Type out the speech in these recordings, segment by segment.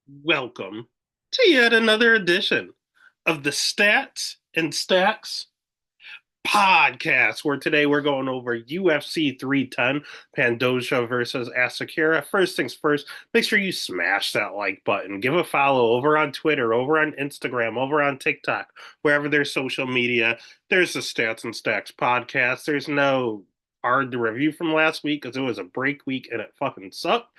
Welcome to yet another edition of the Stats and Stacks podcast, where today we're going over UFC 310, Pantoja versus Asakura. First things first, make sure you smash that like button. Give a follow over on Twitter, over on Instagram, over on TikTok, wherever there's social media. There's the Stats and Stacks podcast. There's no hard to review from last week because it was a break week and it fucking sucked.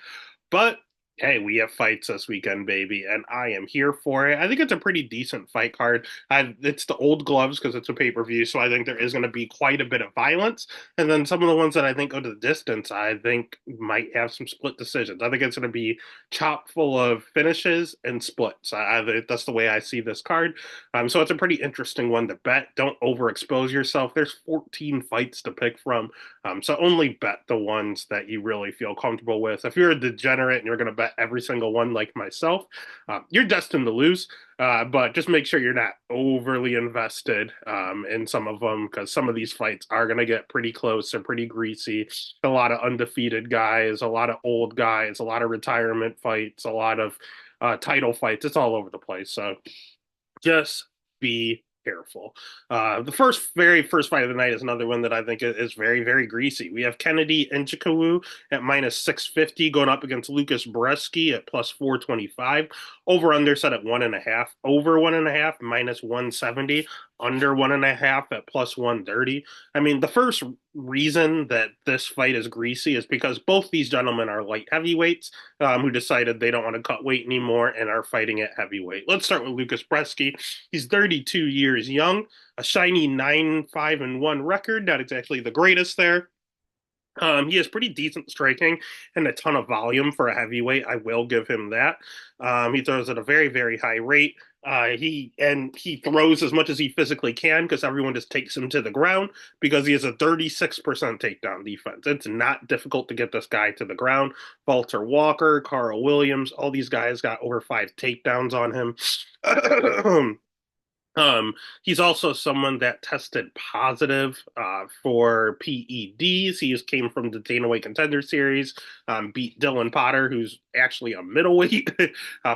But hey, we have fights this weekend, baby, and I am here for it. I think it's a pretty decent fight card. It's the old gloves because it's a pay-per-view, so I think there is going to be quite a bit of violence. And then some of the ones that I think go to the distance, I think might have some split decisions. I think it's going to be chock full of finishes and splits. That's the way I see this card. So it's a pretty interesting one to bet. Don't overexpose yourself. There's 14 fights to pick from. So only bet the ones that you really feel comfortable with. If you're a degenerate and you're going to bet every single one like myself, you're destined to lose. But just make sure you're not overly invested in some of them because some of these fights are going to get pretty close. They're pretty greasy. A lot of undefeated guys, a lot of old guys, a lot of retirement fights, a lot of title fights. It's all over the place. So just be careful. The very first fight of the night is another one that I think is very, very greasy. We have Kennedy Nchikwu at minus 650 going up against Lucas Bresky at plus 425. Over under set at 1.5. Over 1.5, minus 170. Under 1.5 at plus 130. I mean, the first reason that this fight is greasy is because both these gentlemen are light heavyweights who decided they don't want to cut weight anymore and are fighting at heavyweight. Let's start with Lucas Bresky. He's 32 years young, a shiny 9-5-1 record, not exactly the greatest there. He has pretty decent striking and a ton of volume for a heavyweight. I will give him that. He throws at a very, very high rate. He throws as much as he physically can because everyone just takes him to the ground because he has a 36% takedown defense. It's not difficult to get this guy to the ground. Walter Walker, Carl Williams, all these guys got over 5 takedowns on him. He's also someone that tested positive for PEDs. He just came from the Dana White Contender Series, beat Dylan Potter, who's actually a middleweight,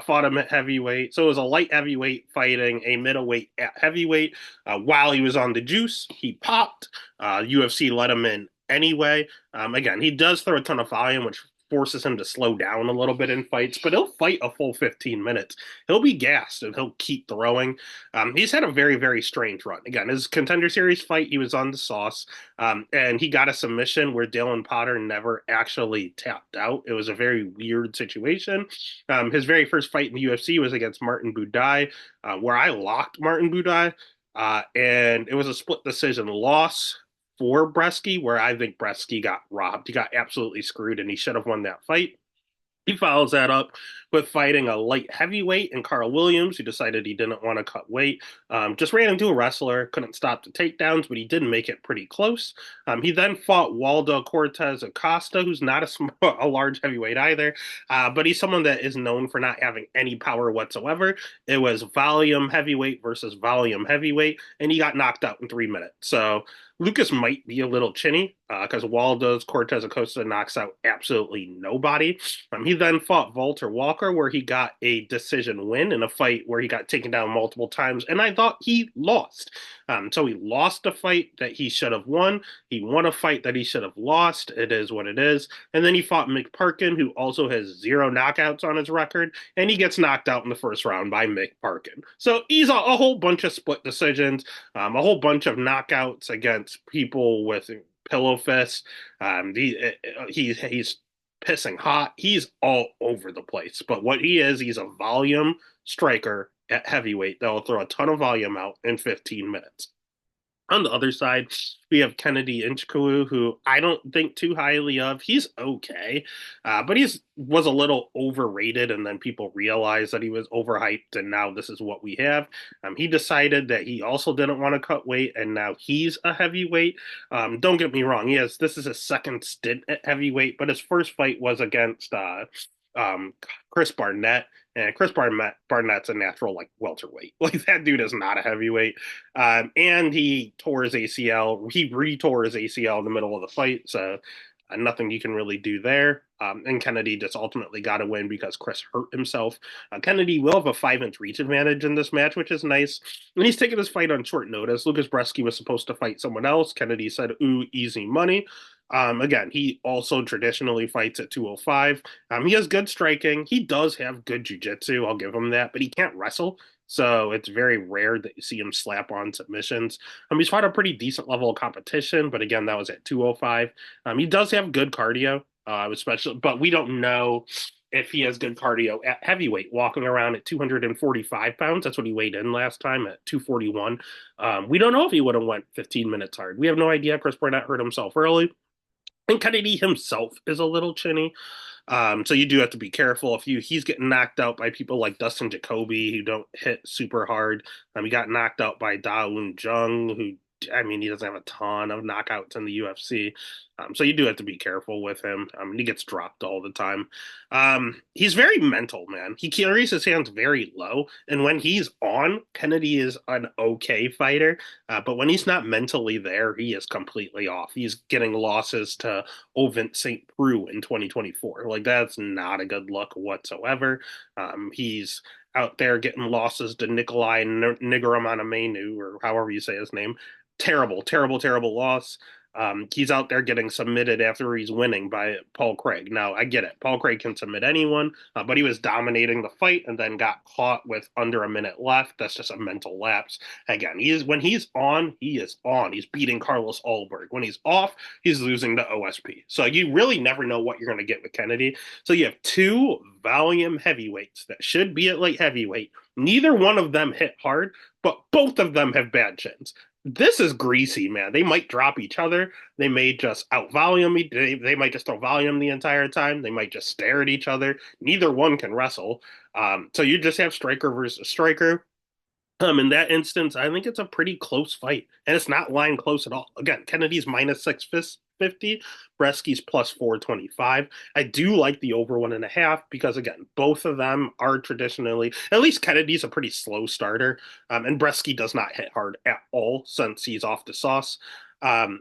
fought him at heavyweight. So it was a light heavyweight fighting a middleweight at heavyweight. While he was on the juice, he popped. UFC let him in anyway. Again, he does throw a ton of volume, which forces him to slow down a little bit in fights, but he'll fight a full 15 minutes. He'll be gassed and he'll keep throwing. He's had a very, very strange run. Again, his contender series fight, he was on the sauce, and he got a submission where Dylan Potter never actually tapped out. It was a very weird situation. His very first fight in the UFC was against Martin Buday, where I locked Martin Buday, and it was a split decision loss for Bresky, where I think Bresky got robbed. He got absolutely screwed, and he should have won that fight. He follows that up with fighting a light heavyweight in Carl Williams, who decided he didn't want to cut weight. Just ran into a wrestler, couldn't stop the takedowns, but he did make it pretty close. He then fought Waldo Cortez Acosta, who's not a large heavyweight either, but he's someone that is known for not having any power whatsoever. It was volume heavyweight versus volume heavyweight, and he got knocked out in 3 minutes. So Lucas might be a little chinny because Waldo's Cortez Acosta knocks out absolutely nobody. He then fought Walter Walker, where he got a decision win in a fight where he got taken down multiple times, and I thought he lost. So he lost a fight that he should have won. He won a fight that he should have lost. It is what it is. And then he fought Mick Parkin, who also has 0 knockouts on his record, and he gets knocked out in the first round by Mick Parkin. So he's a whole bunch of split decisions, a whole bunch of knockouts against people with pillow fists. He's pissing hot. He's all over the place. But what he is, he's a volume striker at heavyweight that will throw a ton of volume out in 15 minutes. On the other side, we have Kennedy Nchikwu, who I don't think too highly of. He's okay, but he's was a little overrated, and then people realized that he was overhyped, and now this is what we have. He decided that he also didn't want to cut weight, and now he's a heavyweight. Don't get me wrong; this is his second stint at heavyweight, but his first fight was against um, Chris Barnett, and Barnett's a natural like welterweight. Like that dude is not a heavyweight. And he tore his ACL. He re-tore his ACL in the middle of the fight. So Nothing you can really do there. And Kennedy just ultimately got a win because Chris hurt himself. Kennedy will have a 5 inch reach advantage in this match, which is nice. And he's taking this fight on short notice. Lucas Bresky was supposed to fight someone else. Kennedy said, ooh, easy money. Again, he also traditionally fights at 205. He has good striking. He does have good jiu-jitsu. I'll give him that, but he can't wrestle. So it's very rare that you see him slap on submissions. He's fought a pretty decent level of competition, but again, that was at 205. He does have good cardio, especially, but we don't know if he has good cardio at heavyweight, walking around at 245 pounds. That's what he weighed in last time at 241. We don't know if he would have went 15 minutes hard. We have no idea. Chris Burnett hurt himself early. And Kennedy himself is a little chinny. So you do have to be careful if he's getting knocked out by people like Dustin Jacoby who don't hit super hard. He got knocked out by Da Un Jung, who he doesn't have a ton of knockouts in the UFC. So you do have to be careful with him. He gets dropped all the time. He's very mental, man. He carries his hands very low, and when he's on, Kennedy is an okay fighter. But when he's not mentally there, he is completely off. He's getting losses to Ovent St. Preux in 2024. Like, that's not a good look whatsoever. He's out there getting losses to Nikolai Nigramanamenu, or however you say his name. Terrible, terrible, terrible loss. He's out there getting submitted after he's winning by Paul Craig. Now, I get it. Paul Craig can submit anyone, but he was dominating the fight and then got caught with under a minute left. That's just a mental lapse. Again, when he's on, he is on. He's beating Carlos Ulberg. When he's off, he's losing to OSP. So you really never know what you're going to get with Kennedy. So you have two volume heavyweights that should be at light heavyweight. Neither one of them hit hard, but both of them have bad chins. This is greasy, man. They might drop each other. They may just out volume. They might just throw volume the entire time. They might just stare at each other. Neither one can wrestle. So you just have striker versus striker. In that instance, I think it's a pretty close fight, and it's not line close at all. Again, Kennedy's minus 650, Bresky's plus 425. I do like the over 1.5 because, again, both of them are traditionally, at least Kennedy's a pretty slow starter, and Bresky does not hit hard at all since he's off the sauce.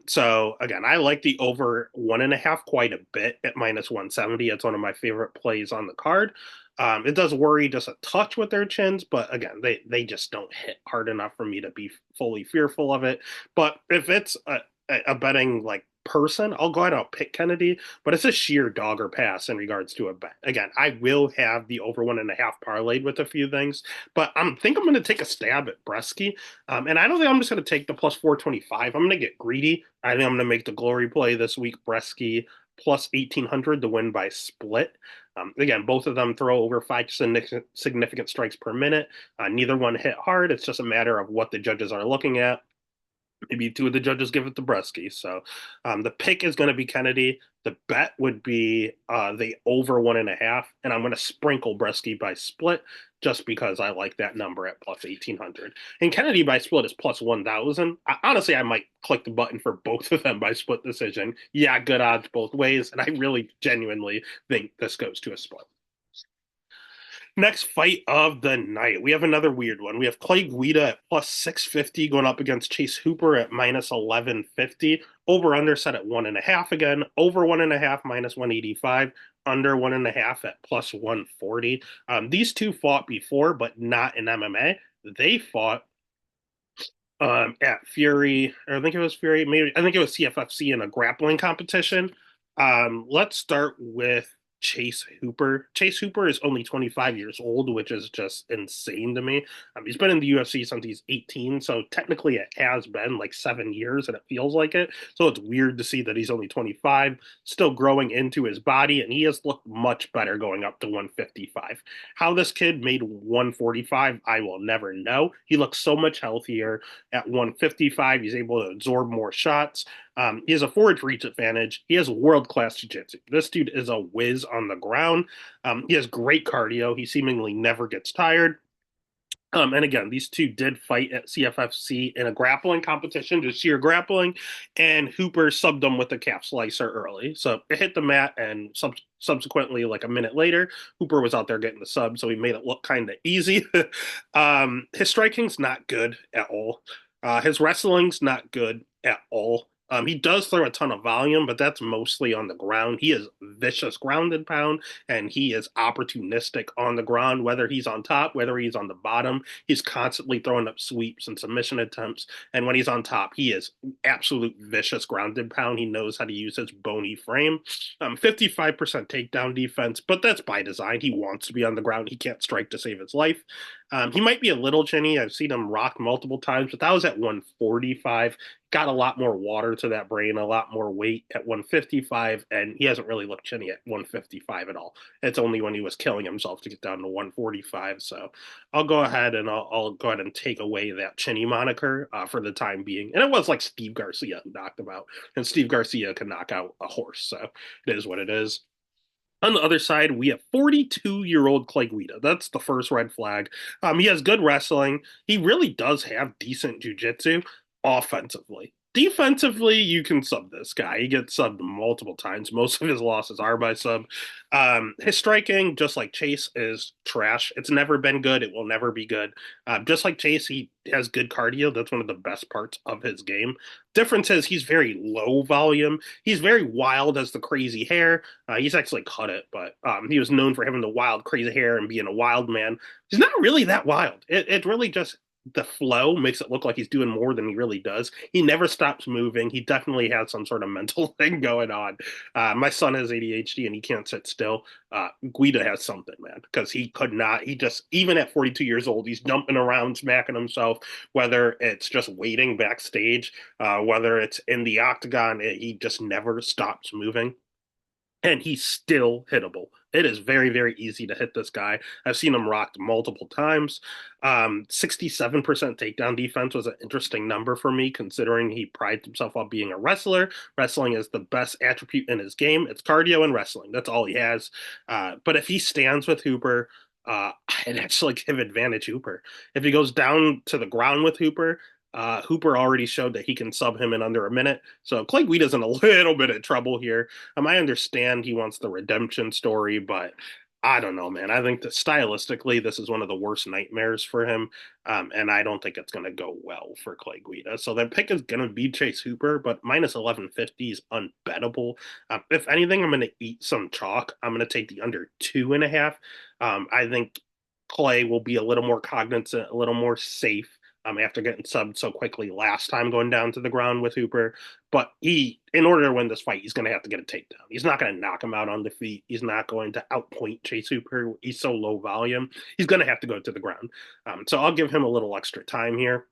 So again, I like the over 1.5 quite a bit at minus 170. It's one of my favorite plays on the card. It does worry just a touch with their chins, but again, they just don't hit hard enough for me to be fully fearful of it. But if it's a betting like person, I'll go ahead and I'll pick Kennedy, but it's a sheer dog or pass in regards to a bet. Again, I will have the over 1.5 parlayed with a few things, but think I'm going to take a stab at Bresky. And I don't think I'm just going to take the plus 425. I'm going to get greedy. I think I'm going to make the glory play this week, Bresky plus 1800 to win by split. Again, both of them throw over 5 significant strikes per minute. Neither one hit hard. It's just a matter of what the judges are looking at. Maybe two of the judges give it to Bresky. So the pick is going to be Kennedy. The bet would be the over 1.5, and I'm going to sprinkle Bresky by split just because I like that number at plus 1800. And Kennedy by split is plus 1000. Honestly, I might click the button for both of them by split decision. Yeah, good odds both ways, and I really genuinely think this goes to a split. Next fight of the night. We have another weird one. We have Clay Guida at plus 650 going up against Chase Hooper at minus 1150. Over under set at 1.5 again. Over 1.5 minus 185. Under 1.5 at plus 140. These two fought before, but not in MMA. They fought at Fury, or I think it was Fury, maybe I think it was CFFC in a grappling competition. Let's start with Chase Hooper. Chase Hooper is only 25 years old, which is just insane to me. He's been in the UFC since he's 18, so technically it has been like 7 years, and it feels like it. So it's weird to see that he's only 25, still growing into his body, and he has looked much better going up to 155. How this kid made 145, I will never know. He looks so much healthier at 155. He's able to absorb more shots. He has a forward reach advantage. He has world-class jiu-jitsu. This dude is a whiz on the ground. He has great cardio. He seemingly never gets tired. And again, these two did fight at CFFC in a grappling competition, just sheer grappling, and Hooper subbed them with a calf slicer early. So it hit the mat, and subsequently, like a minute later, Hooper was out there getting the sub, so he made it look kind of easy. His striking's not good at all. His wrestling's not good at all. He does throw a ton of volume, but that's mostly on the ground. He is vicious ground and pound, and he is opportunistic on the ground, whether he's on top, whether he's on the bottom. He's constantly throwing up sweeps and submission attempts. And when he's on top, he is absolute vicious ground and pound. He knows how to use his bony frame. 55% takedown defense, but that's by design. He wants to be on the ground. He can't strike to save his life. He might be a little chinny. I've seen him rock multiple times, but that was at 145. Got a lot more water to that brain, a lot more weight at 155, and he hasn't really looked chinny at 155 at all. It's only when he was killing himself to get down to 145. So I'll go ahead and I'll go ahead and take away that chinny moniker for the time being. And it was like Steve Garcia who knocked him out, and Steve Garcia can knock out a horse. So it is what it is. On the other side, we have 42-year-old Clay Guida. That's the first red flag. He has good wrestling. He really does have decent jujitsu offensively. Defensively, you can sub this guy. He gets subbed multiple times. Most of his losses are by sub. His striking, just like Chase, is trash. It's never been good. It will never be good. Just like Chase, he has good cardio. That's one of the best parts of his game. Difference is he's very low volume. He's very wild, has the crazy hair. He's actually cut it, but he was known for having the wild, crazy hair and being a wild man. He's not really that wild. It really just the flow makes it look like he's doing more than he really does. He never stops moving. He definitely has some sort of mental thing going on. My son has ADHD and he can't sit still. Guida has something, man, because he could not. He just, even at 42 years old, he's jumping around, smacking himself, whether it's just waiting backstage, whether it's in the octagon, he just never stops moving and he's still hittable. It is very, very easy to hit this guy. I've seen him rocked multiple times. 67% takedown defense was an interesting number for me, considering he prides himself on being a wrestler. Wrestling is the best attribute in his game. It's cardio and wrestling. That's all he has. But if he stands with Hooper, I'd actually give advantage Hooper. If he goes down to the ground with Hooper, Hooper already showed that he can sub him in under a minute. So Clay Guida's in a little bit of trouble here. I understand he wants the redemption story, but I don't know, man. I think that stylistically, this is one of the worst nightmares for him. And I don't think it's going to go well for Clay Guida. So that pick is going to be Chase Hooper, but minus 1150 is unbettable. If anything, I'm going to eat some chalk. I'm going to take the under 2.5. I think Clay will be a little more cognizant, a little more safe after getting subbed so quickly last time going down to the ground with Hooper. But in order to win this fight, he's going to have to get a takedown. He's not going to knock him out on the feet. He's not going to outpoint Chase Hooper. He's so low volume. He's going to have to go to the ground. So I'll give him a little extra time here.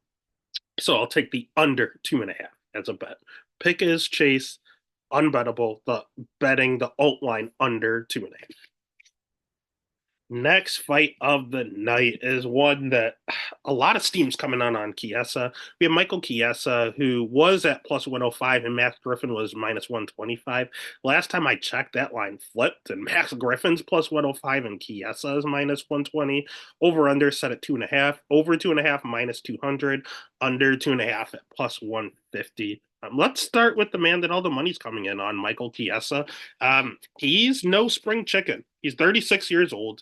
So I'll take the under 2.5 as a bet. Pick is Chase, unbettable. The betting the alt line under 2.5. Next fight of the night is one that a lot of steam's coming on Chiesa. We have Michael Chiesa, who was at plus 105 and Max Griffin was minus 125. Last time I checked, that line flipped and Max Griffin's plus 105 and Chiesa is minus 120. Over under set at 2.5. Over 2.5 minus 200. Under 2.5 at plus 150. Let's start with the man that all the money's coming in on, Michael Chiesa. He's no spring chicken. He's 36 years old.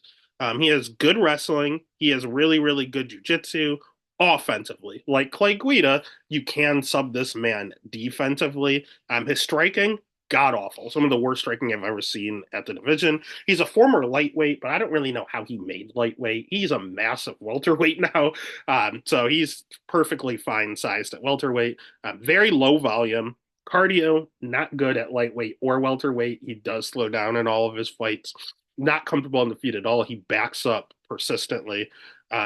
He has good wrestling. He has really, really good jujitsu offensively. Like Clay Guida, you can sub this man defensively. His striking, god awful. Some of the worst striking I've ever seen at the division. He's a former lightweight, but I don't really know how he made lightweight. He's a massive welterweight now. So he's perfectly fine sized at welterweight. Very low volume. Cardio, not good at lightweight or welterweight. He does slow down in all of his fights. Not comfortable on the feet at all. He backs up persistently.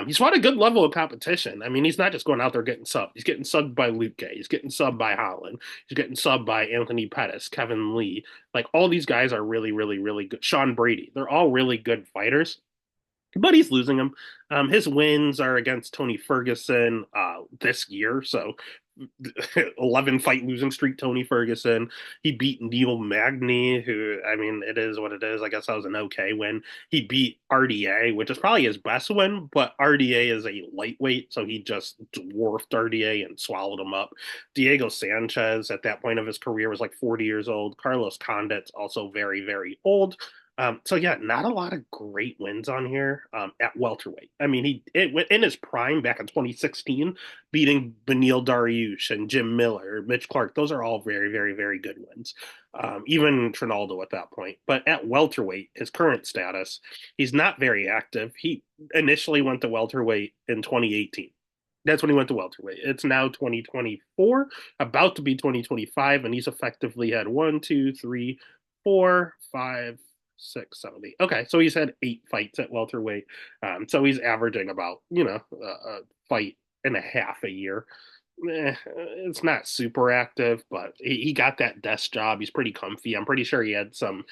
He's fought a good level of competition. I mean, he's not just going out there getting subbed. He's getting subbed by Luke Gay. He's getting subbed by Holland. He's getting subbed by Anthony Pettis, Kevin Lee. Like, all these guys are really, really, really good. Sean Brady. They're all really good fighters, but he's losing them. His wins are against Tony Ferguson this year. So 11 fight losing streak, Tony Ferguson. He beat Neil Magny, who, I mean, it is what it is. I guess that was an okay win. He beat RDA, which is probably his best win, but RDA is a lightweight, so he just dwarfed RDA and swallowed him up. Diego Sanchez, at that point of his career, was like 40 years old. Carlos Condit's also very, very old. So yeah, not a lot of great wins on here at welterweight. I mean, in his prime back in 2016, beating Beneil Dariush and Jim Miller, Mitch Clark. Those are all very, very, very good wins. Even Trinaldo at that point. But at welterweight, his current status, he's not very active. He initially went to welterweight in 2018. That's when he went to welterweight. It's now 2024, about to be 2025, and he's effectively had one, two, three, four, five, 6, 7, 8. Okay, so he's had 8 fights at welterweight. So he's averaging about a fight and a half a year. It's not super active, but he got that desk job. He's pretty comfy. I'm pretty sure he had some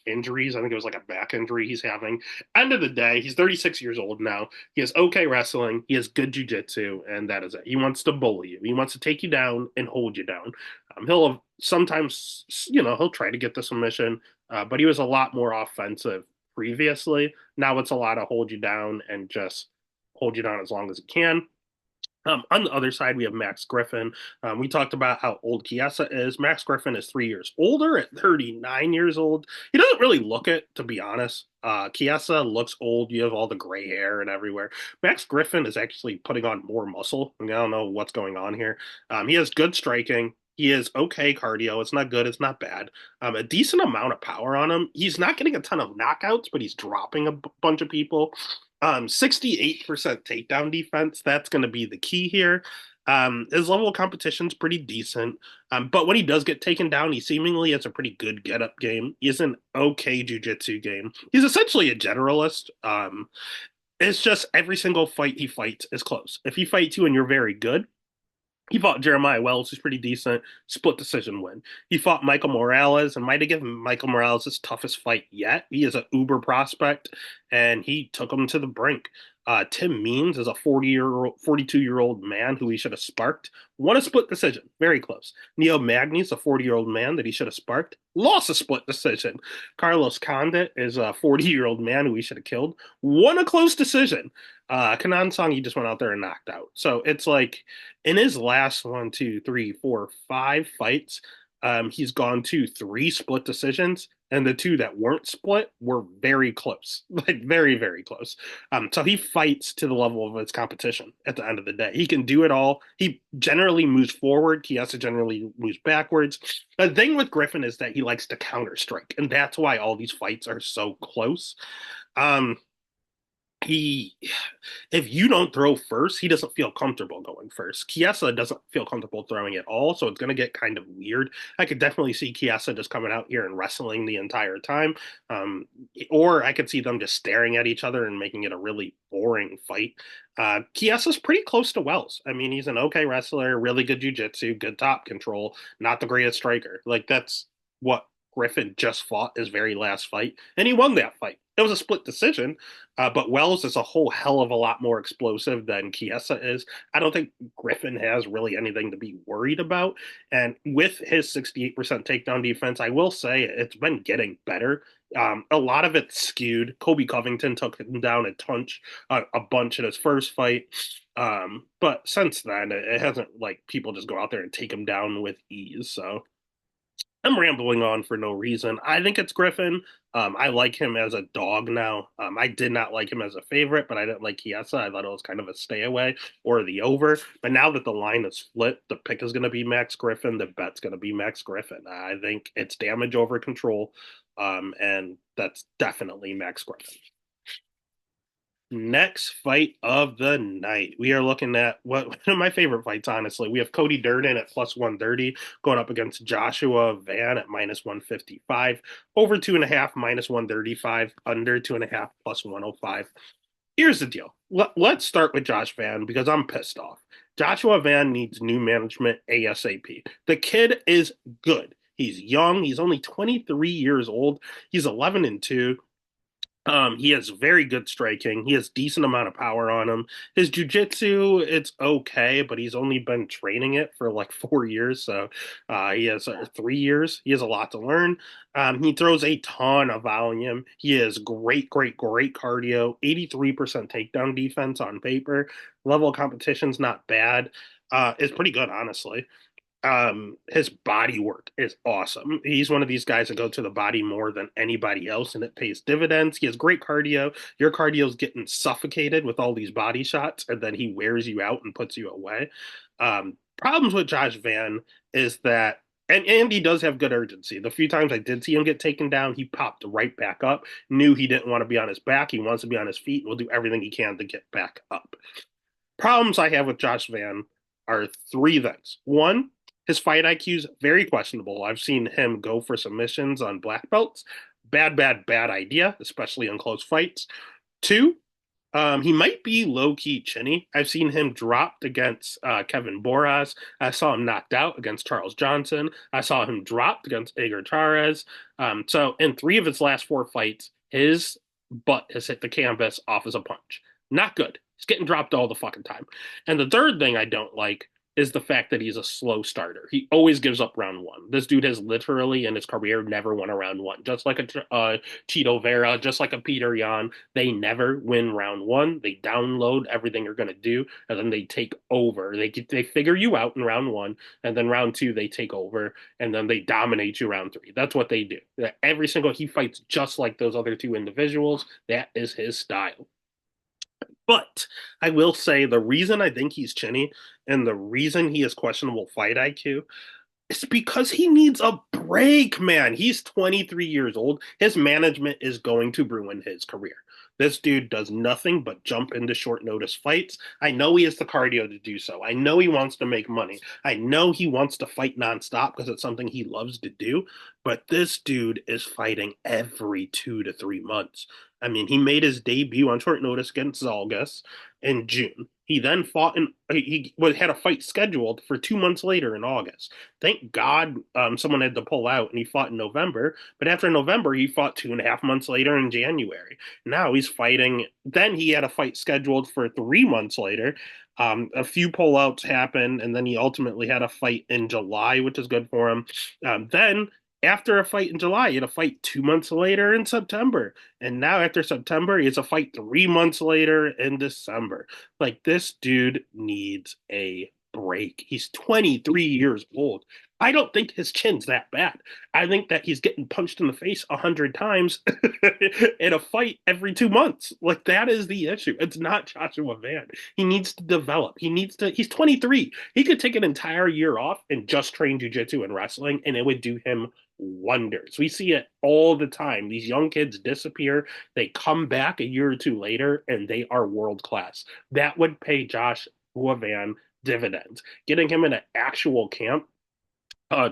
injuries. I think it was like a back injury he's having. End of the day, he's 36 years old now. He has okay wrestling. He has good jujitsu, and that is it. He wants to bully you. He wants to take you down and hold you down. He'll sometimes, he'll try to get the submission, but he was a lot more offensive previously. Now it's a lot of hold you down and just hold you down as long as he can. On the other side, we have Max Griffin. We talked about how old Chiesa is. Max Griffin is 3 years older at 39 years old. He doesn't really look it, to be honest. Chiesa looks old. You have all the gray hair and everywhere. Max Griffin is actually putting on more muscle. I don't know what's going on here. He has good striking. He is okay cardio. It's not good. It's not bad. A decent amount of power on him. He's not getting a ton of knockouts, but he's dropping a bunch of people. 68% takedown defense. That's going to be the key here. His level of competition's pretty decent. But when he does get taken down, he seemingly has a pretty good get up game. He has an okay jujitsu game. He's essentially a generalist. It's just every single fight he fights is close. If he fights you and you're very good, he fought Jeremiah Wells, who's pretty decent, split decision win. He fought Michael Morales and might have given Michael Morales his toughest fight yet. He is an uber prospect, and he took him to the brink. Tim Means is a 42-year-old man who he should have sparked. Won a split decision, very close. Neo Magny's a 40-year-old man that he should have sparked. Lost a split decision. Carlos Condit is a 40-year-old man who he should have killed. Won a close decision. Kanan Song, he just went out there and knocked out. So it's like in his last 1, 2, 3, 4, 5 fights, he's gone to 3 split decisions, and the 2 that weren't split were very close, like very, very close. So he fights to the level of his competition at the end of the day. He can do it all. He generally moves forward. Chiesa generally moves backwards. The thing with Griffin is that he likes to counter strike, and that's why all these fights are so close. Um, he if you don't throw first, he doesn't feel comfortable going first. Chiesa doesn't feel comfortable throwing at all, so it's going to get kind of weird. I could definitely see Chiesa just coming out here and wrestling the entire time, or I could see them just staring at each other and making it a really boring fight. Chiesa's pretty close to Wells. I mean, he's an okay wrestler, really good jujitsu, good top control, not the greatest striker. Like that's what Griffin just fought his very last fight, and he won that fight. It was a split decision, but Wells is a whole hell of a lot more explosive than Chiesa is. I don't think Griffin has really anything to be worried about. And with his 68% takedown defense, I will say it's been getting better. A lot of it's skewed. Kobe Covington took him down a bunch in his first fight. But since then, it hasn't like people just go out there and take him down with ease. So I'm rambling on for no reason. I think it's Griffin. I like him as a dog now. I did not like him as a favorite, but I didn't like Chiesa. I thought it was kind of a stay away or the over. But now that the line is split, the pick is going to be Max Griffin. The bet's going to be Max Griffin. I think it's damage over control, and that's definitely Max Griffin. Next fight of the night. We are looking at one of my favorite fights, honestly. We have Cody Durden at plus 130 going up against Joshua Van at minus 155. Over 2.5, minus 135. Under 2.5, plus 105. Here's the deal. Let's start with Josh Van because I'm pissed off. Joshua Van needs new management ASAP. The kid is good. He's young. He's only 23 years old. He's 11-2. He has very good striking. He has decent amount of power on him. His jujitsu, it's okay, but he's only been training it for like 4 years. So he has 3 years. He has a lot to learn. He throws a ton of volume. He has great, great, great cardio. 83% takedown defense on paper. Level of competition's not bad. It's pretty good, honestly. His body work is awesome. He's one of these guys that go to the body more than anybody else, and it pays dividends. He has great cardio. Your cardio's getting suffocated with all these body shots, and then he wears you out and puts you away. Problems with Josh Van is that, and he does have good urgency. The few times I did see him get taken down, he popped right back up, knew he didn't want to be on his back. He wants to be on his feet, and will do everything he can to get back up. Problems I have with Josh Van are three things. One, his fight IQ is very questionable. I've seen him go for submissions on black belts. Bad, bad, bad idea, especially in close fights. Two, he might be low key chinny. I've seen him dropped against Kevin Boras. I saw him knocked out against Charles Johnson. I saw him dropped against Edgar Chairez. So in three of his last four fights, his butt has hit the canvas off as a punch. Not good. He's getting dropped all the fucking time. And the third thing I don't like is the fact that he's a slow starter. He always gives up round one. This dude has literally in his career never won a round one. Just like a Chito Vera, just like a Peter Yan, they never win round one. They download everything you're going to do, and then they take over. They figure you out in round one, and then round two they take over, and then they dominate you round three. That's what they do. Every single he fights just like those other two individuals. That is his style. But I will say the reason I think he's chinny and the reason he has questionable fight IQ is because he needs a break, man. He's 23 years old. His management is going to ruin his career. This dude does nothing but jump into short notice fights. I know he has the cardio to do so. I know he wants to make money. I know he wants to fight nonstop because it's something he loves to do. But this dude is fighting every 2 to 3 months. I mean, he made his debut on short notice against Zalgas in June. He then fought in had a fight scheduled for 2 months later in August. Thank God someone had to pull out and he fought in November. But after November, he fought 2.5 months later in January. Now he's fighting. Then he had a fight scheduled for 3 months later. A few pullouts happened, and then he ultimately had a fight in July, which is good for him. Then after a fight in July, he had a fight 2 months later in September. And now after September, he has a fight 3 months later in December. Like this dude needs a break. He's 23 years old. I don't think his chin's that bad. I think that he's getting punched in the face 100 times in a fight every 2 months. Like that is the issue. It's not Joshua Van. He needs to develop. He's 23. He could take an entire year off and just train jujitsu and wrestling, and it would do him wonders. We see it all the time. These young kids disappear. They come back a year or two later, and they are world class. That would pay Josh Van dividends. Getting him in an actual camp,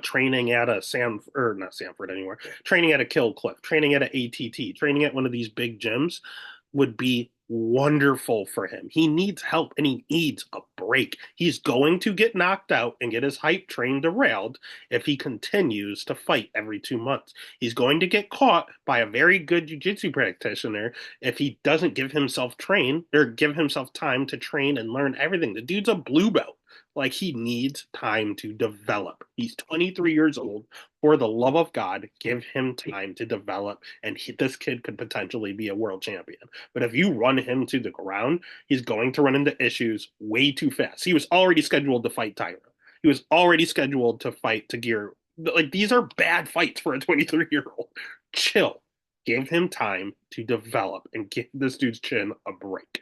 training at a or not Sanford anymore, training at a Kill Cliff, training at an ATT, training at one of these big gyms would be wonderful for him. He needs help and he needs a break. He's going to get knocked out and get his hype train derailed if he continues to fight every 2 months. He's going to get caught by a very good jiu-jitsu practitioner if he doesn't give himself train or give himself time to train and learn everything. The dude's a blue belt. Like he needs time to develop. He's 23 years old. For the love of God, give him time to develop, and this kid could potentially be a world champion. But if you run him to the ground, he's going to run into issues way too fast. He was already scheduled to fight Tyra. He was already scheduled to fight Tagir. Like these are bad fights for a 23-year-old. Chill. Give him time to develop and give this dude's chin a break.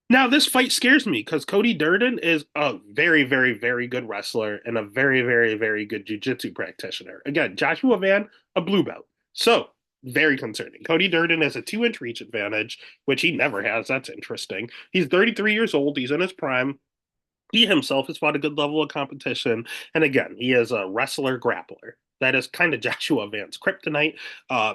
Now, this fight scares me because Cody Durden is a very, very, very good wrestler and a very, very, very good jiu-jitsu practitioner. Again, Joshua Van, a blue belt. So, very concerning. Cody Durden has a 2 inch reach advantage, which he never has. That's interesting. He's 33 years old. He's in his prime. He himself has fought a good level of competition. And again, he is a wrestler grappler. That is kind of Joshua Van's kryptonite.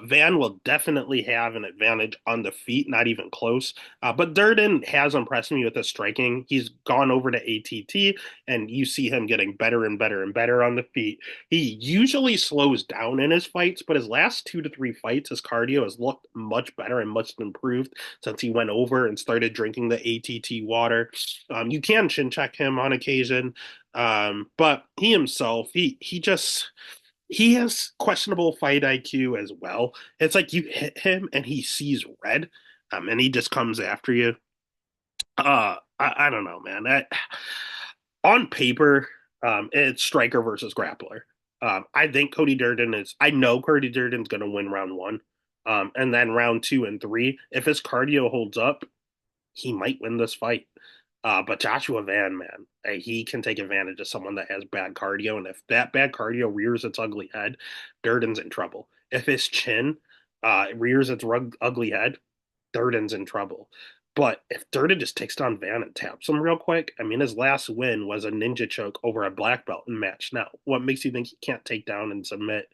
Van will definitely have an advantage on the feet, not even close. But Durden has impressed me with his striking. He's gone over to ATT, and you see him getting better and better and better on the feet. He usually slows down in his fights, but his last 2 to 3 fights, his cardio has looked much better and much improved since he went over and started drinking the ATT water. You can chin check him on occasion, but he himself, he has questionable fight IQ as well. It's like you hit him and he sees red, and he just comes after you. I don't know, man. On paper, It's striker versus grappler. I think Cody Durden is. I know Cody Durden's going to win round one, and then round two and three. If his cardio holds up, he might win this fight. But Joshua Van, man, he can take advantage of someone that has bad cardio, and if that bad cardio rears its ugly head, Durden's in trouble. If his chin rears its ugly head, Durden's in trouble. But if Durden just takes down Van and taps him real quick, I mean, his last win was a ninja choke over a black belt in match. Now, what makes you think he can't take down and submit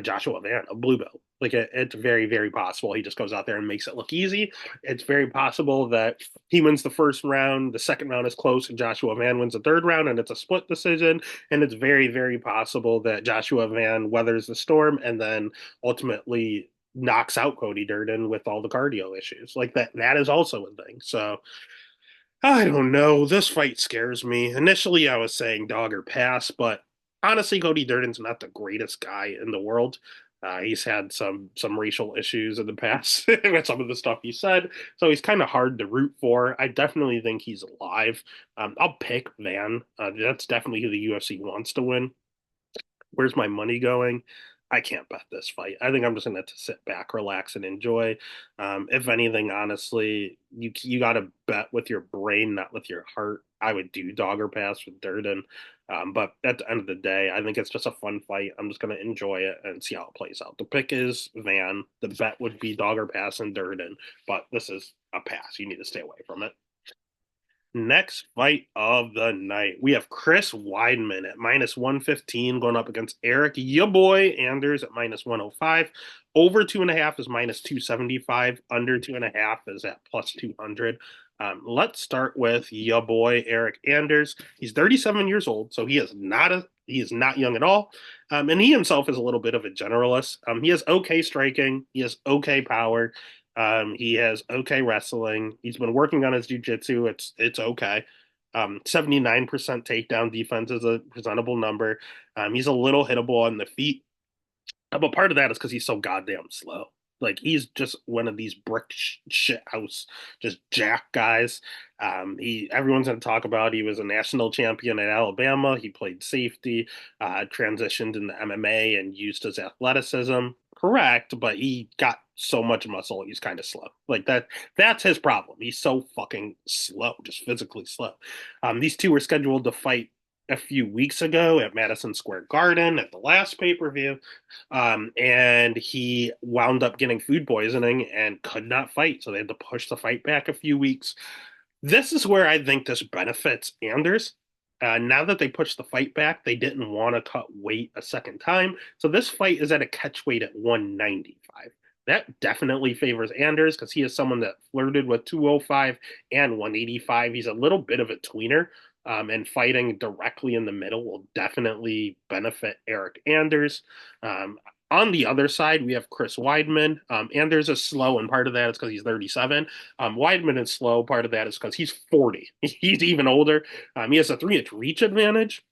Joshua Van, a blue belt? Like it's very, very possible he just goes out there and makes it look easy. It's very possible that he wins the first round, the second round is close, and Joshua Van wins the third round, and it's a split decision. And it's very, very possible that Joshua Van weathers the storm and then ultimately knocks out Cody Durden with all the cardio issues. Like that is also a thing. So I don't know. This fight scares me. Initially, I was saying dog or pass, but honestly, Cody Durden's not the greatest guy in the world. He's had some racial issues in the past with some of the stuff he said, so he's kind of hard to root for. I definitely think he's alive. I'll pick Van. That's definitely who the UFC wants to win. Where's my money going? I can't bet this fight. I think I'm just going to sit back, relax, and enjoy. If anything, honestly, you got to bet with your brain, not with your heart. I would do dog or pass with Durden, but at the end of the day, I think it's just a fun fight. I'm just going to enjoy it and see how it plays out. The pick is Van. The bet would be dog or pass and Durden, but this is a pass. You need to stay away from it. Next fight of the night, we have Chris Weidman at minus 115 going up against Eric ya boy Anders at minus 105. Over 2.5 is minus 275. Under 2.5 is at plus 200. Let's start with ya boy Eric Anders. He's 37 years old, so he is not young at all. And he himself is a little bit of a generalist. He has okay striking, he has okay power. He has okay wrestling. He's been working on his jujitsu. It's okay. 79% takedown defense is a presentable number. He's a little hittable on the feet, but part of that is because he's so goddamn slow. Like he's just one of these brick shit house, just jack guys. He everyone's going to talk about. He was a national champion at Alabama. He played safety, transitioned into MMA, and used his athleticism. Correct, but he got so much muscle. He's kind of slow. Like that. That's his problem. He's so fucking slow, just physically slow. These two were scheduled to fight a few weeks ago at Madison Square Garden at the last pay per view. And he wound up getting food poisoning and could not fight. So they had to push the fight back a few weeks. This is where I think this benefits Anders. Now that they pushed the fight back, they didn't want to cut weight a second time. So this fight is at a catch weight at 195. That definitely favors Anders because he is someone that flirted with 205 and 185. He's a little bit of a tweener, and fighting directly in the middle will definitely benefit Eric Anders. On the other side, we have Chris Weidman. Anders is slow, and part of that is because he's 37. Weidman is slow. Part of that is because he's 40. He's even older. He has a 3-inch reach advantage.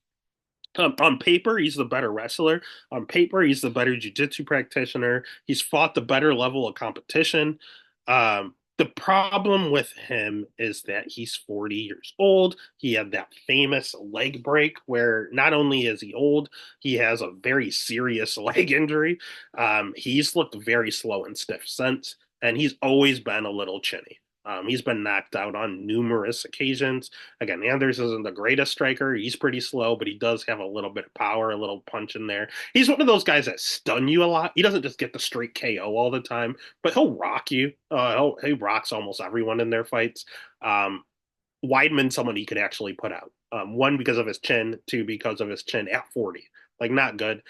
On paper, he's the better wrestler. On paper, he's the better jiu-jitsu practitioner. He's fought the better level of competition. The problem with him is that he's 40 years old. He had that famous leg break where not only is he old, he has a very serious leg injury. He's looked very slow and stiff since, and he's always been a little chinny. He's been knocked out on numerous occasions. Again, Anders isn't the greatest striker. He's pretty slow, but he does have a little bit of power, a little punch in there. He's one of those guys that stun you a lot. He doesn't just get the straight KO all the time, but he'll rock you. He rocks almost everyone in their fights. Weidman, someone he could actually put out. One, because of his chin. Two, because of his chin at 40. Like, not good.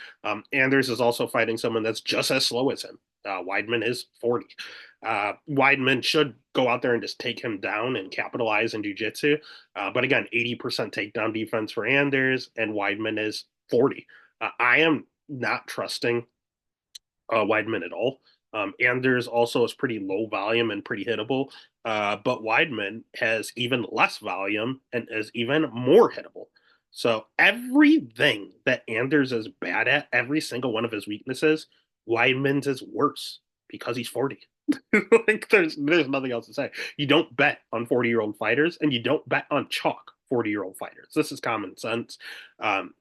Anders is also fighting someone that's just as slow as him. Weidman is 40. Weidman should go out there and just take him down and capitalize in jiu-jitsu. But again, 80% takedown defense for Anders, and Weidman is 40. I am not trusting Weidman at all. Anders also is pretty low volume and pretty hittable, but Weidman has even less volume and is even more hittable. So everything that Anders is bad at, every single one of his weaknesses, Weidman's is worse because he's 40. Like there's nothing else to say. You don't bet on 40-year-old fighters, and you don't bet on chalk 40-year-old fighters. This is common sense.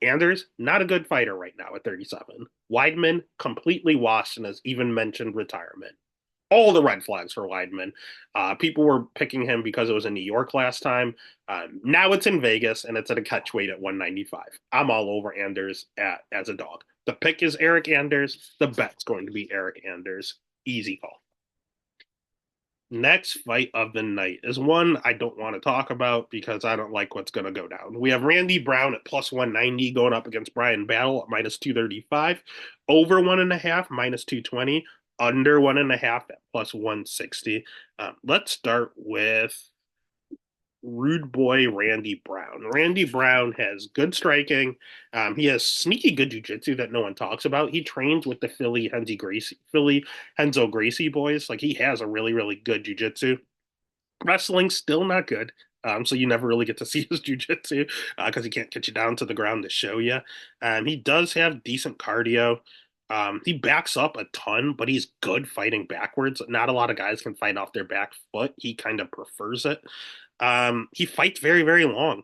Anders, not a good fighter right now at 37. Weidman, completely washed and has even mentioned retirement. All the red flags for Weidman. People were picking him because it was in New York last time. Now it's in Vegas and it's at a catch weight at 195. I'm all over Anders as a dog. The pick is Eric Anders. The bet's going to be Eric Anders. Easy call. Next fight of the night is one I don't want to talk about because I don't like what's going to go down. We have Randy Brown at plus 190 going up against Brian Battle at minus 235, over 1.5, minus 220, under 1.5 at plus 160. Let's start with rude boy Randy Brown. Randy Brown has good striking. He has sneaky good jujitsu that no one talks about. He trains with the Philly Henzo Gracie boys. Like he has a really really good jujitsu. Wrestling still not good. So you never really get to see his jujitsu because he can't get you down to the ground to show you. He does have decent cardio. He backs up a ton, but he's good fighting backwards. Not a lot of guys can fight off their back foot. He kind of prefers it. He fights very, very long.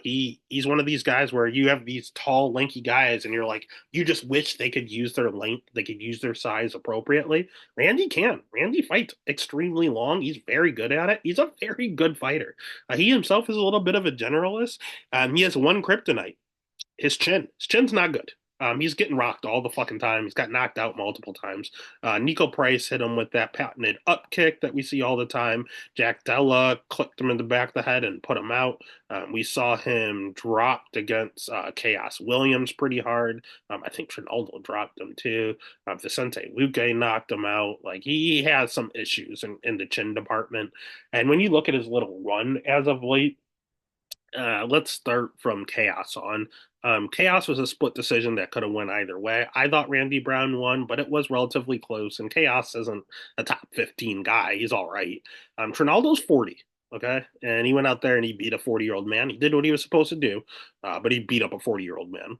He's one of these guys where you have these tall, lanky guys, and you're like, you just wish they could use their length, they could use their size appropriately. Randy can. Randy fights extremely long. He's very good at it. He's a very good fighter. He himself is a little bit of a generalist. He has one kryptonite, his chin. His chin's not good. He's getting rocked all the fucking time. He's got knocked out multiple times. Nico Price hit him with that patented up kick that we see all the time. Jack Della clipped him in the back of the head and put him out. We saw him dropped against Chaos Williams pretty hard. I think Trinaldo dropped him too. Vicente Luque knocked him out. Like he has some issues in the chin department. And when you look at his little run as of late, let's start from Chaos on. Chaos was a split decision that could have went either way. I thought Randy Brown won, but it was relatively close, and Chaos isn't a top 15 guy. He's all right. Trinaldo's 40, okay? And he went out there and he beat a 40-year-old man. He did what he was supposed to do, but he beat up a 40-year-old man.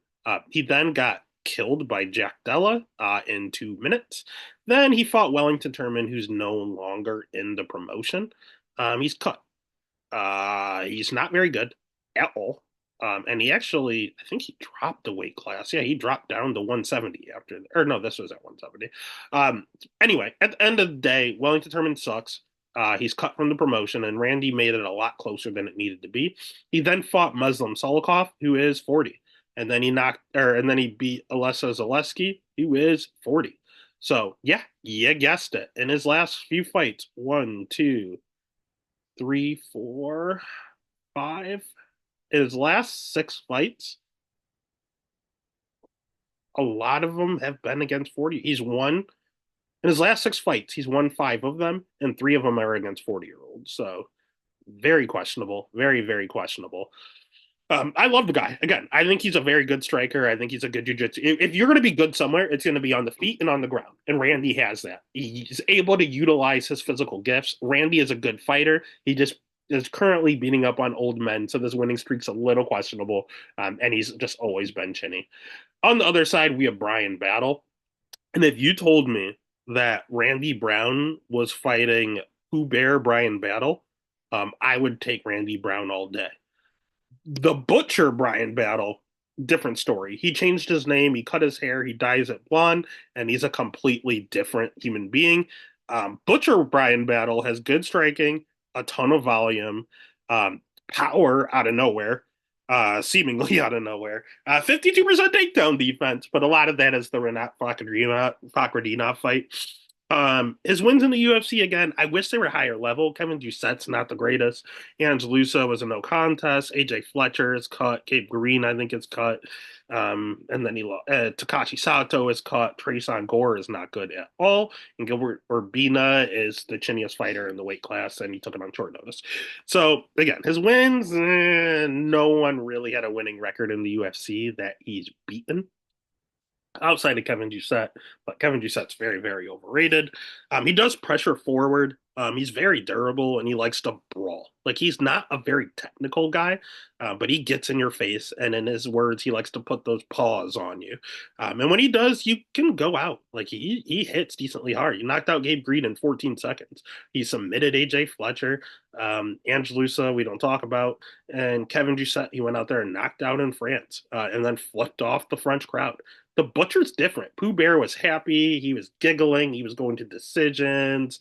He then got killed by Jack Della in 2 minutes. Then he fought Wellington Turman, who's no longer in the promotion. He's cut. He's not very good at all. And he actually, I think he dropped the weight class. Yeah, he dropped down to 170 after, or no, this was at 170. Anyway, at the end of the day, Wellington Turman sucks. He's cut from the promotion, and Randy made it a lot closer than it needed to be. He then fought Muslim Solikov, who is 40, and then and then he beat Alessa Zaleski, who is 40. So yeah, you guessed it. In his last few fights, 1, 2, 3, 4, 5. In his last 6 fights, a lot of them have been against 40. He's won in his last 6 fights, he's won 5 of them, and 3 of them are against 40-year-olds. So very questionable. Very, very questionable. I love the guy. Again, I think he's a very good striker. I think he's a good jiu-jitsu. If you're going to be good somewhere, it's going to be on the feet and on the ground. And Randy has that. He's able to utilize his physical gifts. Randy is a good fighter. He just is currently beating up on old men, so this winning streak's a little questionable. And he's just always been chinny. On the other side, we have Brian Battle. And if you told me that Randy Brown was fighting Pooh Bear Brian Battle, I would take Randy Brown all day. The Butcher Brian Battle, different story. He changed his name, he cut his hair, he dyes it blonde, and he's a completely different human being. Butcher Brian Battle has good striking, a ton of volume, power out of nowhere, seemingly out of nowhere. 52% takedown defense, but a lot of that is the Renat Fakradinov fight. His wins in the UFC again, I wish they were higher level. Kevin Doucette's not the greatest. Angelusa was a no contest. AJ Fletcher is cut. Gabe Green, I think, is cut. And then Takashi Sato is cut. Trayson Gore is not good at all. And Gilbert Urbina is the chiniest fighter in the weight class, and he took it on short notice. So again, his wins, no one really had a winning record in the UFC that he's beaten outside of Kevin Doucette, but Kevin Doucette's very, very overrated. He does pressure forward. He's very durable and he likes to brawl. Like he's not a very technical guy, but he gets in your face, and in his words, he likes to put those paws on you. And when he does, you can go out. Like he hits decently hard. He knocked out Gabe Green in 14 seconds. He submitted AJ Fletcher, Angelusa, we don't talk about, and Kevin Doucette. He went out there and knocked out in France, and then flipped off the French crowd. The Butcher's different. Pooh Bear was happy. He was giggling. He was going to decisions.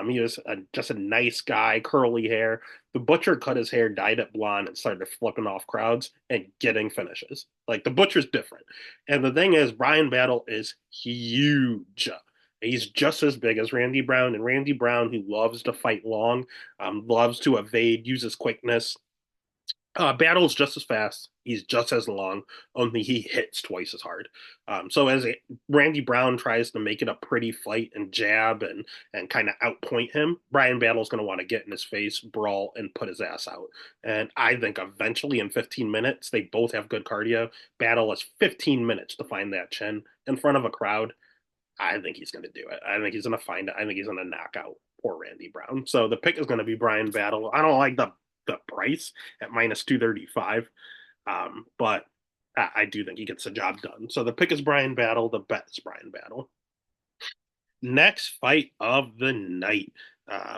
He was just a nice guy, curly hair. The Butcher cut his hair, dyed it blonde, and started flipping off crowds and getting finishes. Like the Butcher's different. And the thing is, Brian Battle is huge. He's just as big as Randy Brown, and Randy Brown, who loves to fight long, loves to evade, uses quickness. Battle's just as fast. He's just as long, only he hits twice as hard. So Randy Brown tries to make it a pretty fight and jab and kind of outpoint him, Brian Battle's going to want to get in his face, brawl, and put his ass out. And I think eventually in 15 minutes, they both have good cardio. Battle has 15 minutes to find that chin in front of a crowd. I think he's going to do it. I think he's going to find it. I think he's going to knock out poor Randy Brown. So the pick is going to be Brian Battle. I don't like the price at minus 235, but I do think he gets the job done. So the pick is Brian Battle. The bet is Brian Battle. Next fight of the night.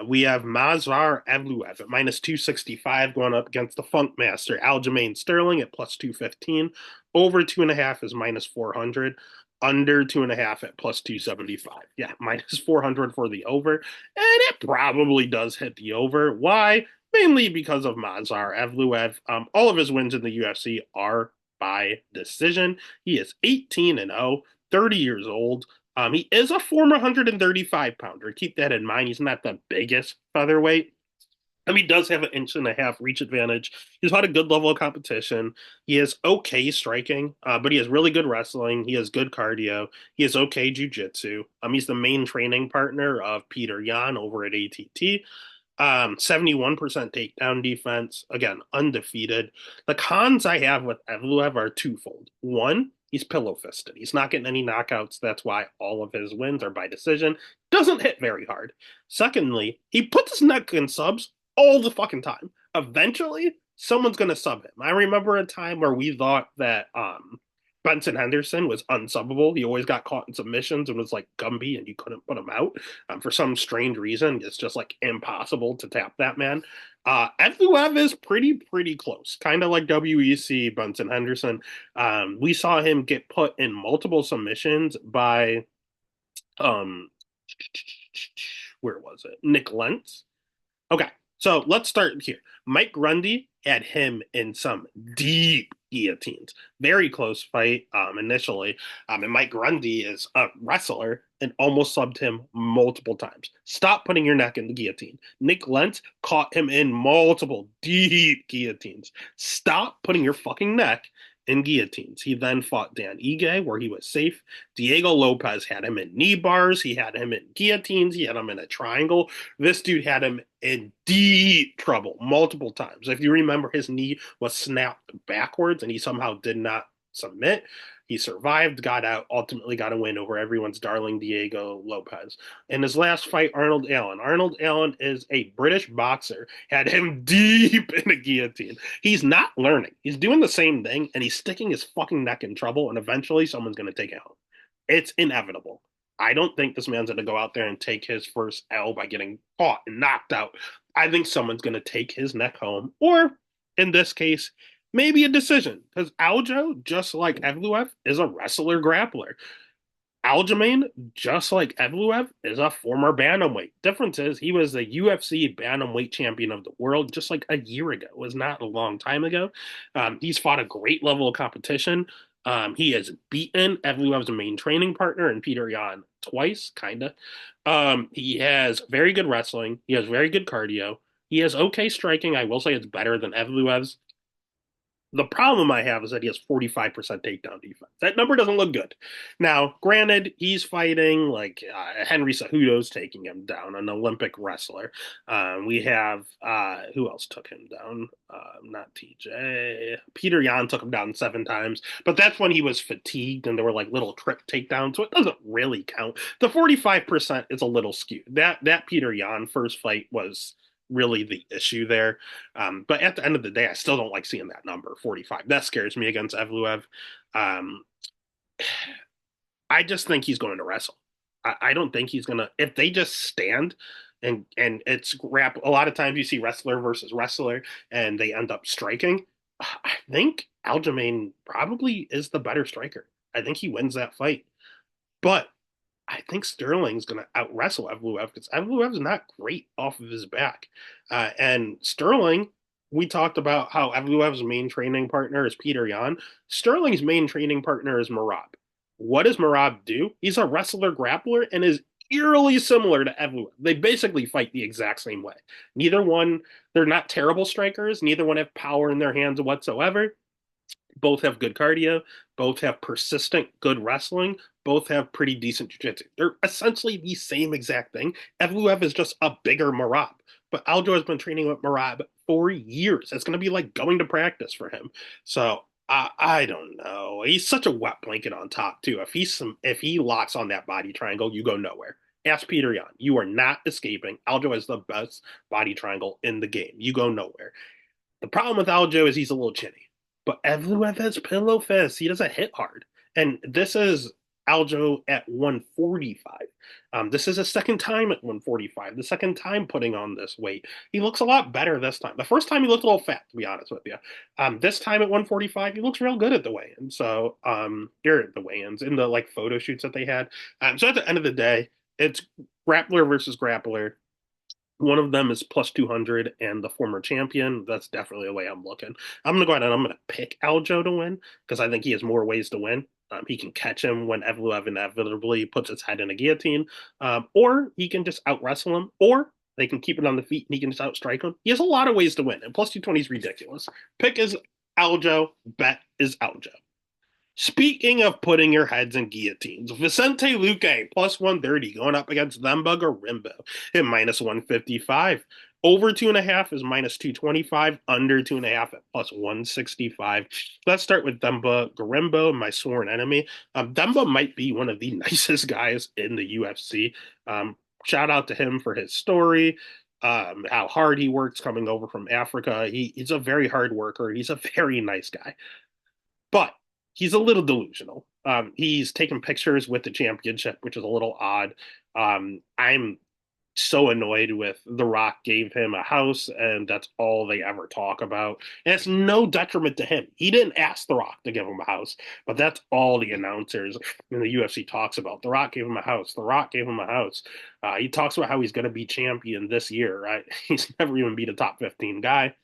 We have Mazvar Evloev at minus 265 going up against the Funk Master Aljamain Sterling at plus 215. Over 2.5 is minus 400. Under 2.5 at plus 275. Yeah, minus 400 for the over. And it probably does hit the over. Why? Mainly because of Mazvar Evloev. All of his wins in the UFC are by decision. He is 18-0, 30 years old. He is a former 135 pounder. Keep that in mind. He's not the biggest featherweight. He does have an inch and a half reach advantage. He's had a good level of competition. He is okay striking, but he has really good wrestling. He has good cardio. He has okay jujitsu. He's the main training partner of Peter Yan over at ATT. 71% takedown defense. Again, undefeated. The cons I have with Evloev are twofold. One, he's pillow fisted. He's not getting any knockouts. That's why all of his wins are by decision. Doesn't hit very hard. Secondly, he puts his neck in subs all the fucking time. Eventually, someone's gonna sub him. I remember a time where we thought that Benson Henderson was unsubbable. He always got caught in submissions and was like Gumby, and you couldn't put him out. For some strange reason, it's just like impossible to tap that man. Evloev is pretty close, kind of like WEC Benson Henderson. We saw him get put in multiple submissions by um, where was it? Nick Lentz. Okay, so let's start here. Mike Grundy had him in some deep guillotines. Very close fight initially. And Mike Grundy is a wrestler and almost subbed him multiple times. Stop putting your neck in the guillotine. Nick Lentz caught him in multiple deep guillotines. Stop putting your fucking neck in guillotines. He then fought Dan Ige, where he was safe. Diego Lopez had him in knee bars. He had him in guillotines. He had him in a triangle. This dude had him in deep trouble multiple times. If you remember, his knee was snapped backwards and he somehow did not submit. He survived, got out, ultimately got a win over everyone's darling Diego Lopez. In his last fight, Arnold Allen. Arnold Allen is a British boxer, had him deep in a guillotine. He's not learning. He's doing the same thing, and he's sticking his fucking neck in trouble, and eventually someone's going to take it home. It's inevitable. I don't think this man's going to go out there and take his first L by getting caught and knocked out. I think someone's going to take his neck home, or in this case, maybe a decision, because Aljo, just like Evloev, is a wrestler grappler. Aljamain, just like Evloev, is a former bantamweight. Difference is he was the UFC bantamweight champion of the world just like a year ago. It was not a long time ago. He's fought a great level of competition. He has beaten Evloev's main training partner and Peter Yan twice, kind of. He has very good wrestling. He has very good cardio. He has okay striking. I will say it's better than Evloev's. The problem I have is that he has 45% takedown defense. That number doesn't look good. Now, granted, he's fighting like Henry Cejudo's taking him down, an Olympic wrestler. We have who else took him down? Not TJ. Peter Yan took him down 7 times, but that's when he was fatigued and there were like little trick takedowns, so it doesn't really count. The 45% is a little skewed. That Peter Yan first fight was really the issue there. But at the end of the day, I still don't like seeing that number 45. That scares me against Evloev. Um, I just think he's going to wrestle. I don't think he's gonna. If they just stand and it's rap. A lot of times you see wrestler versus wrestler, and they end up striking. I think Aljamain probably is the better striker. I think he wins that fight. But I think Sterling's going to out wrestle Evloev because Evloev's not great off of his back. And Sterling, we talked about how Evloev's main training partner is Peter Yan. Sterling's main training partner is Marab. What does Marab do? He's a wrestler grappler and is eerily similar to Evloev. They basically fight the exact same way. Neither one, they're not terrible strikers. Neither one have power in their hands whatsoever. Both have good cardio, both have persistent good wrestling, both have pretty decent jiu-jitsu. They're essentially the same exact thing. Evloev is just a bigger Marab, but Aljo has been training with Marab for years. It's going to be like going to practice for him. So I don't know. He's such a wet blanket on top too. If he locks on that body triangle, you go nowhere. Ask Peter Yan. You are not escaping. Aljo is the best body triangle in the game. You go nowhere. The problem with Aljo is he's a little chinny, but Evloev has pillow fists. He doesn't hit hard, and this is Aljo at 145. This is his second time at 145. The second time putting on this weight. He looks a lot better this time. The first time he looked a little fat, to be honest with you. This time at 145, he looks real good at the weigh-ins. So, here at the weigh-ins in the like photo shoots that they had. So at the end of the day, it's grappler versus grappler. One of them is plus 200 and the former champion. That's definitely the way I'm looking. I'm going to go ahead and I'm going to pick Aljo to win because I think he has more ways to win. He can catch him when Evloev inevitably puts his head in a guillotine, or he can just out wrestle him, or they can keep it on the feet and he can just outstrike him. He has a lot of ways to win, and plus 220 is ridiculous. Pick is Aljo, bet is Aljo. Speaking of putting your heads in guillotines, Vicente Luque plus 130 going up against Themba Gorimbo at minus 155. Over 2.5 is minus 225. Under 2.5 at plus 165. Let's start with Themba Gorimbo, my sworn enemy. Themba might be one of the nicest guys in the UFC. Shout out to him for his story. How hard he works coming over from Africa. He's a very hard worker. He's a very nice guy. But he's a little delusional. He's taken pictures with the championship, which is a little odd. I'm so annoyed with The Rock gave him a house, and that's all they ever talk about. And it's no detriment to him. He didn't ask The Rock to give him a house, but that's all the announcers in the UFC talks about. The Rock gave him a house. The Rock gave him a house. He talks about how he's going to be champion this year, right? He's never even beat a top 15 guy.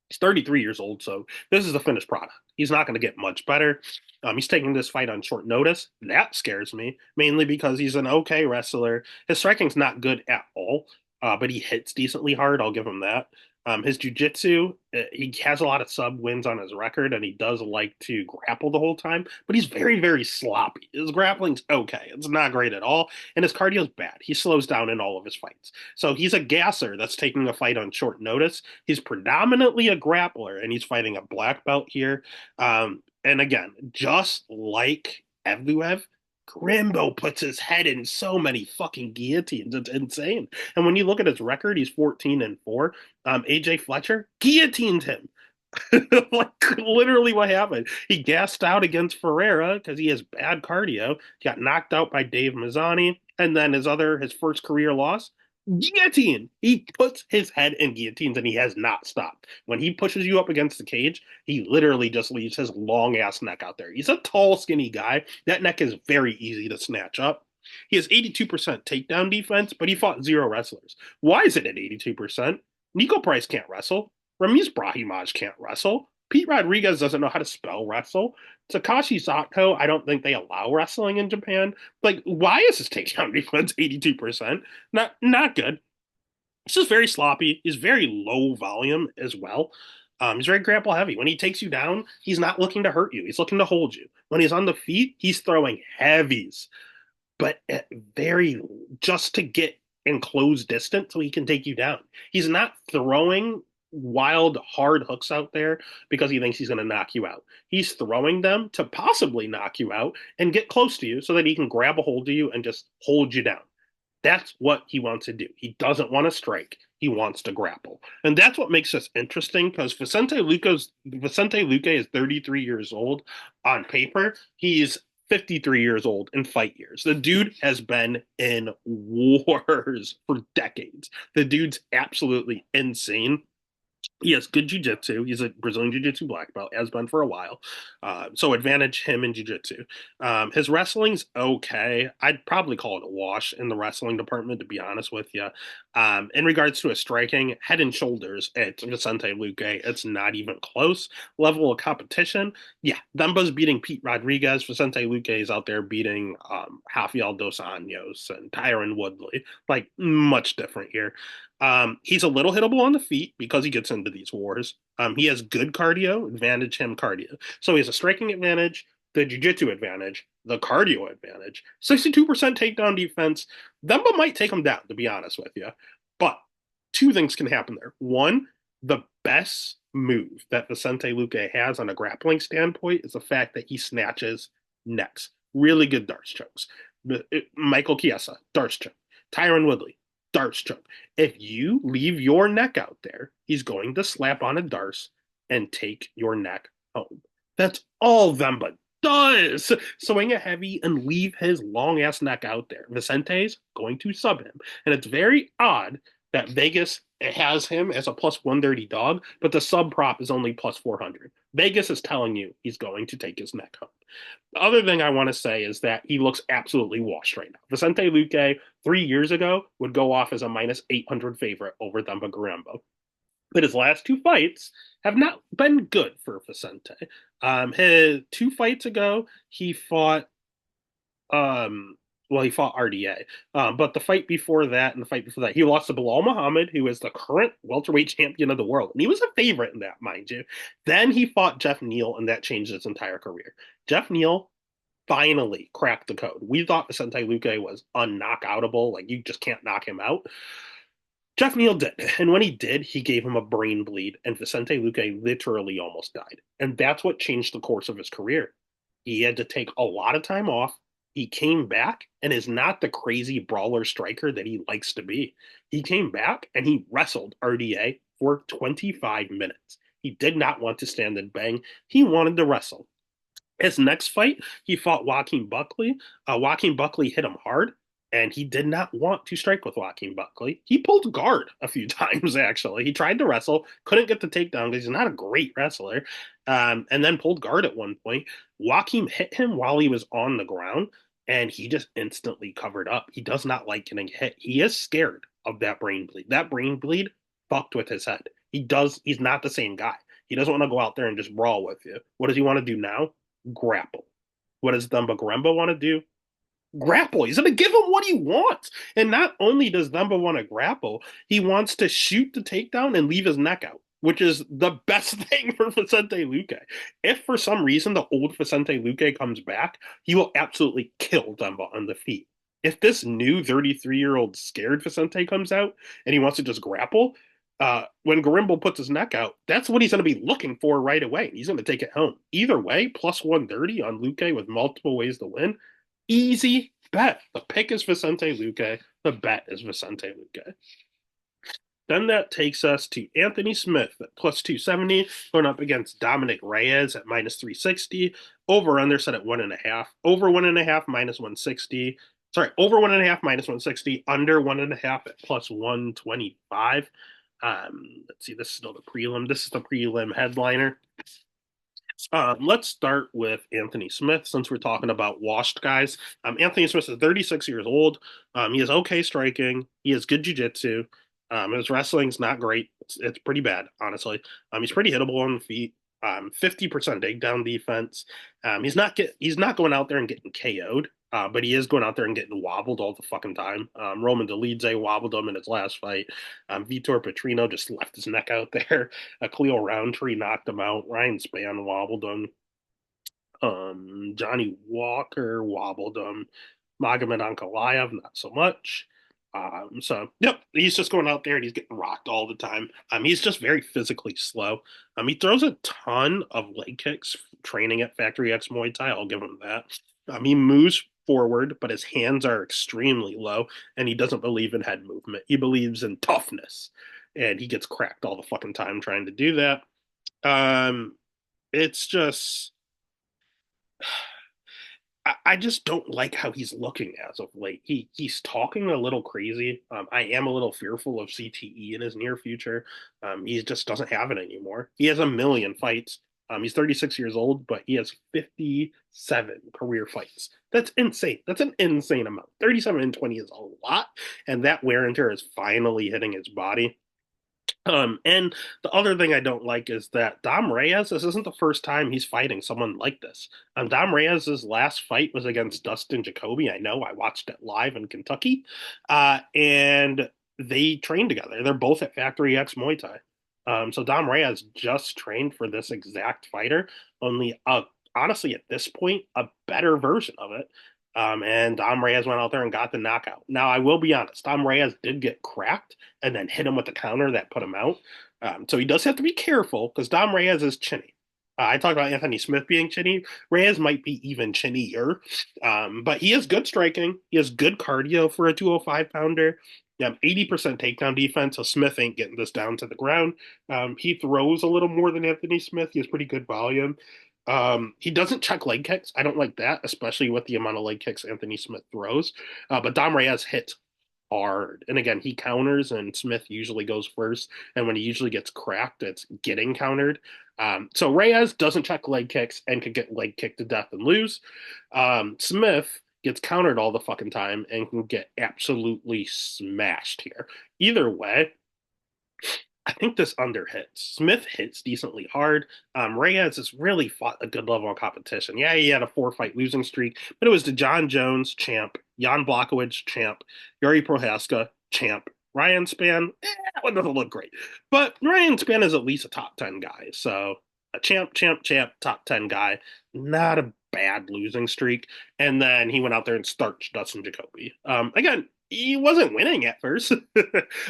He's 33 years old, so this is a finished product. He's not going to get much better. He's taking this fight on short notice. That scares me, mainly because he's an okay wrestler. His striking's not good at all, but he hits decently hard. I'll give him that. His jujitsu, he has a lot of sub wins on his record, and he does like to grapple the whole time, but he's very, very sloppy. His grappling's okay. It's not great at all, and his cardio's bad. He slows down in all of his fights. So he's a gasser that's taking a fight on short notice. He's predominantly a grappler, and he's fighting a black belt here. And again, just like Evloev, Grimbo puts his head in so many fucking guillotines. It's insane. And when you look at his record, he's 14-4. AJ Fletcher guillotined him. Like literally what happened. He gassed out against Ferreira because he has bad cardio. He got knocked out by Dave Mazzani. And then his first career loss, guillotine. He puts his head in guillotines and he has not stopped. When he pushes you up against the cage, he literally just leaves his long ass neck out there. He's a tall, skinny guy. That neck is very easy to snatch up. He has 82% takedown defense, but he fought zero wrestlers. Why is it at 82%? Nico Price can't wrestle. Ramiz Brahimaj can't wrestle. Pete Rodriguez doesn't know how to spell wrestle. Takashi Sato, I don't think they allow wrestling in Japan. Like, why is his takedown defense 82%? Not good. This is very sloppy. He's very low volume as well. He's very grapple heavy. When he takes you down, he's not looking to hurt you. He's looking to hold you. When he's on the feet, he's throwing heavies, but at very just to get in close distance so he can take you down. He's not throwing wild, hard hooks out there because he thinks he's going to knock you out. He's throwing them to possibly knock you out and get close to you so that he can grab a hold of you and just hold you down. That's what he wants to do. He doesn't want to strike. he wants to grapple. And that's what makes this interesting because Vicente Luque is 33 years old on paper. He's 53 years old in fight years. The dude has been in wars for decades. The dude's absolutely insane. He has good jiu-jitsu. He's a Brazilian jiu-jitsu black belt, has been for a while. So advantage him in jiu-jitsu. His wrestling's okay. I'd probably call it a wash in the wrestling department, to be honest with you. In regards to his striking, head and shoulders, it's Vicente Luque. It's not even close. Level of competition, yeah. Themba's beating Pete Rodriguez. Vicente Luque is out there beating Rafael Dos Anjos and Tyron Woodley. Like, much different here. He's a little hittable on the feet because he gets into these wars. He has good cardio, advantage him cardio. So he has a striking advantage, the jiu-jitsu advantage, the cardio advantage, 62% takedown defense. Themba might take him down, to be honest with you. But two things can happen there. One, the best move that Vicente Luque has on a grappling standpoint is the fact that he snatches necks. Really good darts chokes. Michael Chiesa, darts choke. Tyron Woodley, darts choke. If you leave your neck out there, he's going to slap on a darce and take your neck home. That's all Vemba does. Swing a heavy and leave his long ass neck out there. Vicente's going to sub him. And it's very odd that Vegas has him as a plus 130 dog, but the sub prop is only plus 400. Vegas is telling you he's going to take his neck home. The other thing I want to say is that he looks absolutely washed right now. Vicente Luque 3 years ago would go off as a minus 800 favorite over Themba Gorimbo. But his last two fights have not been good for Vicente. His 2 fights ago, he fought um, he fought RDA. But the fight before that and the fight before that, he lost to Bilal Muhammad, who is the current welterweight champion of the world. And he was a favorite in that, mind you. Then he fought Jeff Neal, and that changed his entire career. Jeff Neal finally cracked the code. We thought Vicente Luque was unknockoutable, like you just can't knock him out. Jeff Neal did. And when he did, he gave him a brain bleed, and Vicente Luque literally almost died. And that's what changed the course of his career. He had to take a lot of time off. He came back and is not the crazy brawler striker that he likes to be. He came back and he wrestled RDA for 25 minutes. He did not want to stand and bang. He wanted to wrestle. His next fight, he fought Joaquin Buckley. Joaquin Buckley hit him hard, and he did not want to strike with Joaquin Buckley. He pulled guard a few times, actually. He tried to wrestle, couldn't get the takedown because he's not a great wrestler, and then pulled guard at one point. Joaquin hit him while he was on the ground, and he just instantly covered up. He does not like getting hit. He is scared of that brain bleed. That brain bleed fucked with his head. He's not the same guy. He doesn't want to go out there and just brawl with you. What does he want to do now? Grapple. What does Themba Gorimbo want to do? Grapple. He's going to give him what he wants. And not only does Themba want to grapple, he wants to shoot the takedown and leave his neck out, which is the best thing for Vicente Luque. If for some reason the old Vicente Luque comes back, he will absolutely kill Themba on the feet. If this new 33-year-old scared Vicente comes out and he wants to just grapple, when Gorimbo puts his neck out, that's what he's going to be looking for right away. He's going to take it home. Either way, plus 130 on Luque with multiple ways to win. Easy bet. The pick is Vicente Luque. The bet is Vicente Luque. Then that takes us to Anthony Smith at plus 270, going up against Dominic Reyes at minus 360. Over under set at 1.5. Over 1.5 minus 160. Sorry, over 1.5 minus 160. Under 1.5 at plus 125. Let's see, this is still the prelim. This is the prelim headliner. Let's start with Anthony Smith since we're talking about washed guys. Anthony Smith is 36 years old. He has okay striking. He has good jiu-jitsu. His wrestling's not great. It's pretty bad, honestly. He's pretty hittable on the feet. 50% takedown defense. He's not going out there and getting KO'd. But he is going out there and getting wobbled all the fucking time. Roman Dolidze wobbled him in his last fight. Vitor Petrino just left his neck out there. Khalil Roundtree knocked him out. Ryan Spann wobbled him. Johnny Walker wobbled him. Magomed Ankalaev, not so much. Yep, he's just going out there and he's getting rocked all the time. He's just very physically slow. He throws a ton of leg kicks training at Factory X Muay Thai. I'll give him that. He moves forward, but his hands are extremely low, and he doesn't believe in head movement. He believes in toughness, and he gets cracked all the fucking time trying to do that. Um, it's just I just don't like how he's looking as of late. He's talking a little crazy. I am a little fearful of CTE in his near future. He just doesn't have it anymore. He has a million fights. He's 36 years old, but he has 57 career fights. That's insane. That's an insane amount. 37 and 20 is a lot, and that wear and tear is finally hitting his body. And the other thing I don't like is that Dom Reyes, this isn't the first time he's fighting someone like this. Dom Reyes' last fight was against Dustin Jacoby. I know I watched it live in Kentucky. And they trained together. They're both at Factory X Muay Thai. So Dom Reyes just trained for this exact fighter, only honestly at this point, a better version of it. And Dom Reyes went out there and got the knockout. Now, I will be honest, Dom Reyes did get cracked and then hit him with the counter that put him out. So he does have to be careful because Dom Reyes is chinny. I talked about Anthony Smith being chinny. Reyes might be even chinnier, but he has good striking. He has good cardio for a 205 pounder. 80% takedown defense, so Smith ain't getting this down to the ground. He throws a little more than Anthony Smith. He has pretty good volume. He doesn't check leg kicks. I don't like that, especially with the amount of leg kicks Anthony Smith throws. But Dom Reyes hits hard. And again, he counters, and Smith usually goes first. And when he usually gets cracked, it's getting countered. So Reyes doesn't check leg kicks and could get leg kicked to death and lose. Smith gets countered all the fucking time and can get absolutely smashed here. Either way, I think this under hits. Smith hits decently hard. Reyes has really fought a good level of competition. Yeah, he had a 4 fight losing streak, but it was to John Jones, champ, Jan Blachowicz, champ, Yuri Prohaska, champ. Ryan Spann, that one doesn't look great. But Ryan Spann is at least a top 10 guy. So a champ, top 10 guy. Not a bad losing streak. And then he went out there and starched Dustin Jacoby. Again, he wasn't winning at first,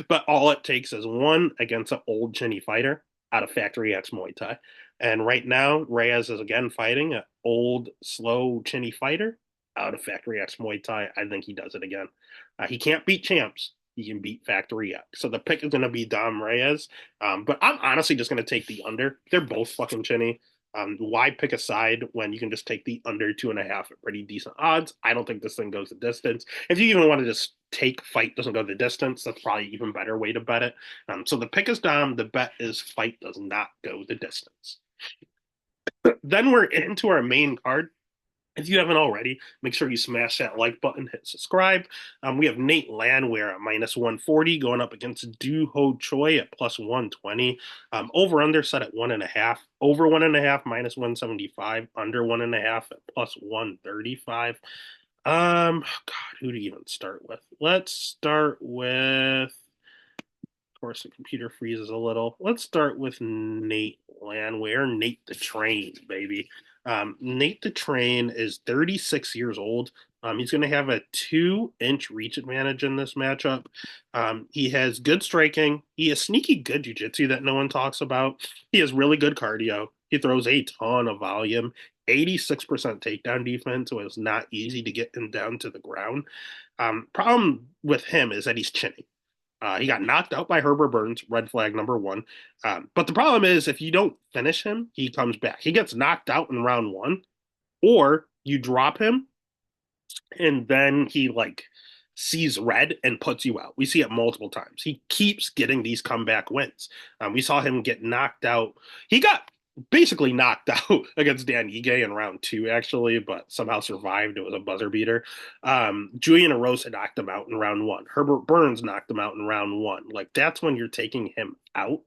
but all it takes is one against an old chinny fighter out of Factory X Muay Thai. And right now, Reyes is again fighting an old, slow, chinny fighter out of Factory X Muay Thai. I think he does it again. He can't beat champs. He can beat Factory X. So the pick is going to be Dom Reyes. But I'm honestly just going to take the under. They're both fucking chinny. Why pick a side when you can just take the under 2.5 at pretty decent odds? I don't think this thing goes the distance. If you even want to just take fight doesn't go the distance, that's probably an even better way to bet it. So the pick is Dom. The bet is fight does not go the distance. Then we're into our main card. If you haven't already, make sure you smash that like button, hit subscribe. We have Nate Landwehr at minus 140 going up against Do Ho Choi at plus 120. Over under set at 1.5. Over 1.5 minus 175. Under 1.5 at plus 135. God, who to even start with? Let's start with, of course, the computer freezes a little. Let's start with Nate Landwehr. Nate the Train, baby. Nate the Train is 36 years old. He's going to have a 2-inch reach advantage in this matchup. He has good striking. He has sneaky good jiu-jitsu that no one talks about. He has really good cardio. He throws a ton of volume. 86% takedown defense, so it's not easy to get him down to the ground. Problem with him is that he's chinny. He got knocked out by Herbert Burns, red flag number one. But the problem is, if you don't finish him, he comes back. He gets knocked out in round one, or you drop him, and then he like sees red and puts you out. We see it multiple times. He keeps getting these comeback wins. We saw him get knocked out. He got basically knocked out against Dan Ige in round two, actually, but somehow survived. It was a buzzer beater. Julian Erosa knocked him out in round one. Herbert Burns knocked him out in round one. Like, that's when you're taking him out.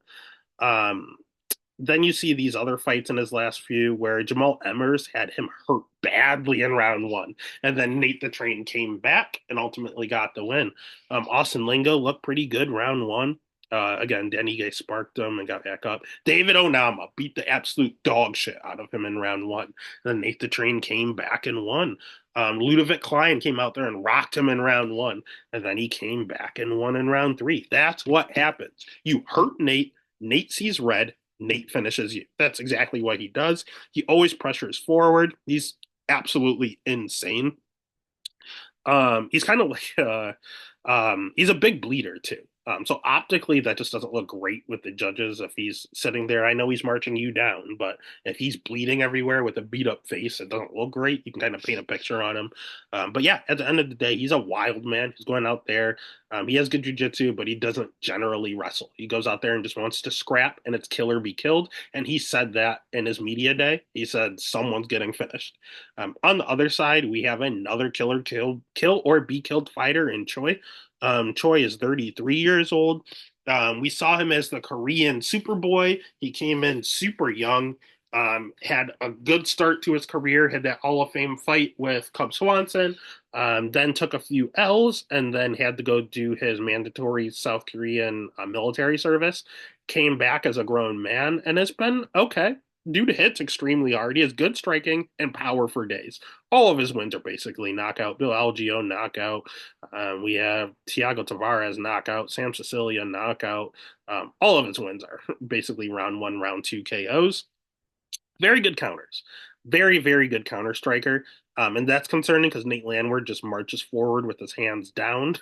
Then you see these other fights in his last few where Jamal Emmers had him hurt badly in round one. And then Nate the Train came back and ultimately got the win. Austin Lingo looked pretty good round one. Again, Danny Gay sparked him and got back up. David Onama beat the absolute dog shit out of him in round one. Then Nate the Train came back and won. Ludovic Klein came out there and rocked him in round one. And then he came back and won in round three. That's what happens. You hurt Nate. Nate sees red. Nate finishes you. That's exactly what he does. He always pressures forward. He's absolutely insane. He's kind of like he's a big bleeder too. So optically that just doesn't look great with the judges if he's sitting there. I know he's marching you down, but if he's bleeding everywhere with a beat up face, it doesn't look great. You can kind of paint a picture on him. But yeah, at the end of the day, he's a wild man. He's going out there. He has good jujitsu, but he doesn't generally wrestle. He goes out there and just wants to scrap, and it's kill or be killed. And he said that in his media day. He said someone's getting finished. On the other side, we have another kill or be killed fighter in Choi. Choi is 33 years old. We saw him as the Korean Superboy. He came in super young, had a good start to his career, had that Hall of Fame fight with Cub Swanson, then took a few L's, and then had to go do his mandatory South Korean military service. Came back as a grown man and has been okay. Due to hits extremely hard. He has good striking and power for days. All of his wins are basically knockout. Bill Algeo knockout. We have Thiago Tavares knockout. Sam Sicilia knockout. All of his wins are basically round one, round two KOs. Very good counters. Very, very good counter striker. And that's concerning because Nate Landwehr just marches forward with his hands down.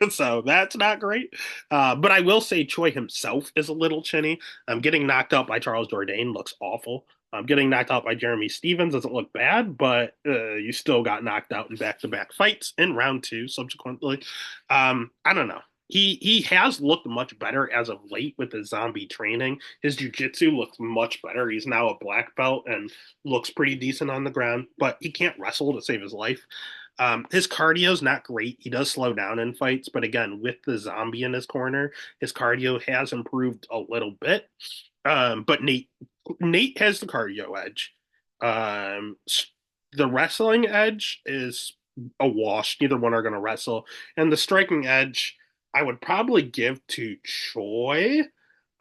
So that's not great. But I will say Choi himself is a little chinny. Getting knocked out by Charles Jourdain looks awful. Getting knocked out by Jeremy Stevens doesn't look bad, but you still got knocked out in back-to-back fights in round two subsequently. I don't know. He has looked much better as of late with his zombie training. His jujitsu looks much better. He's now a black belt and looks pretty decent on the ground, but he can't wrestle to save his life. His cardio is not great. He does slow down in fights, but again, with the zombie in his corner, his cardio has improved a little bit. But Nate has the cardio edge. Um, the wrestling edge is a wash. Neither one are going to wrestle, and the striking edge I would probably give to Choi,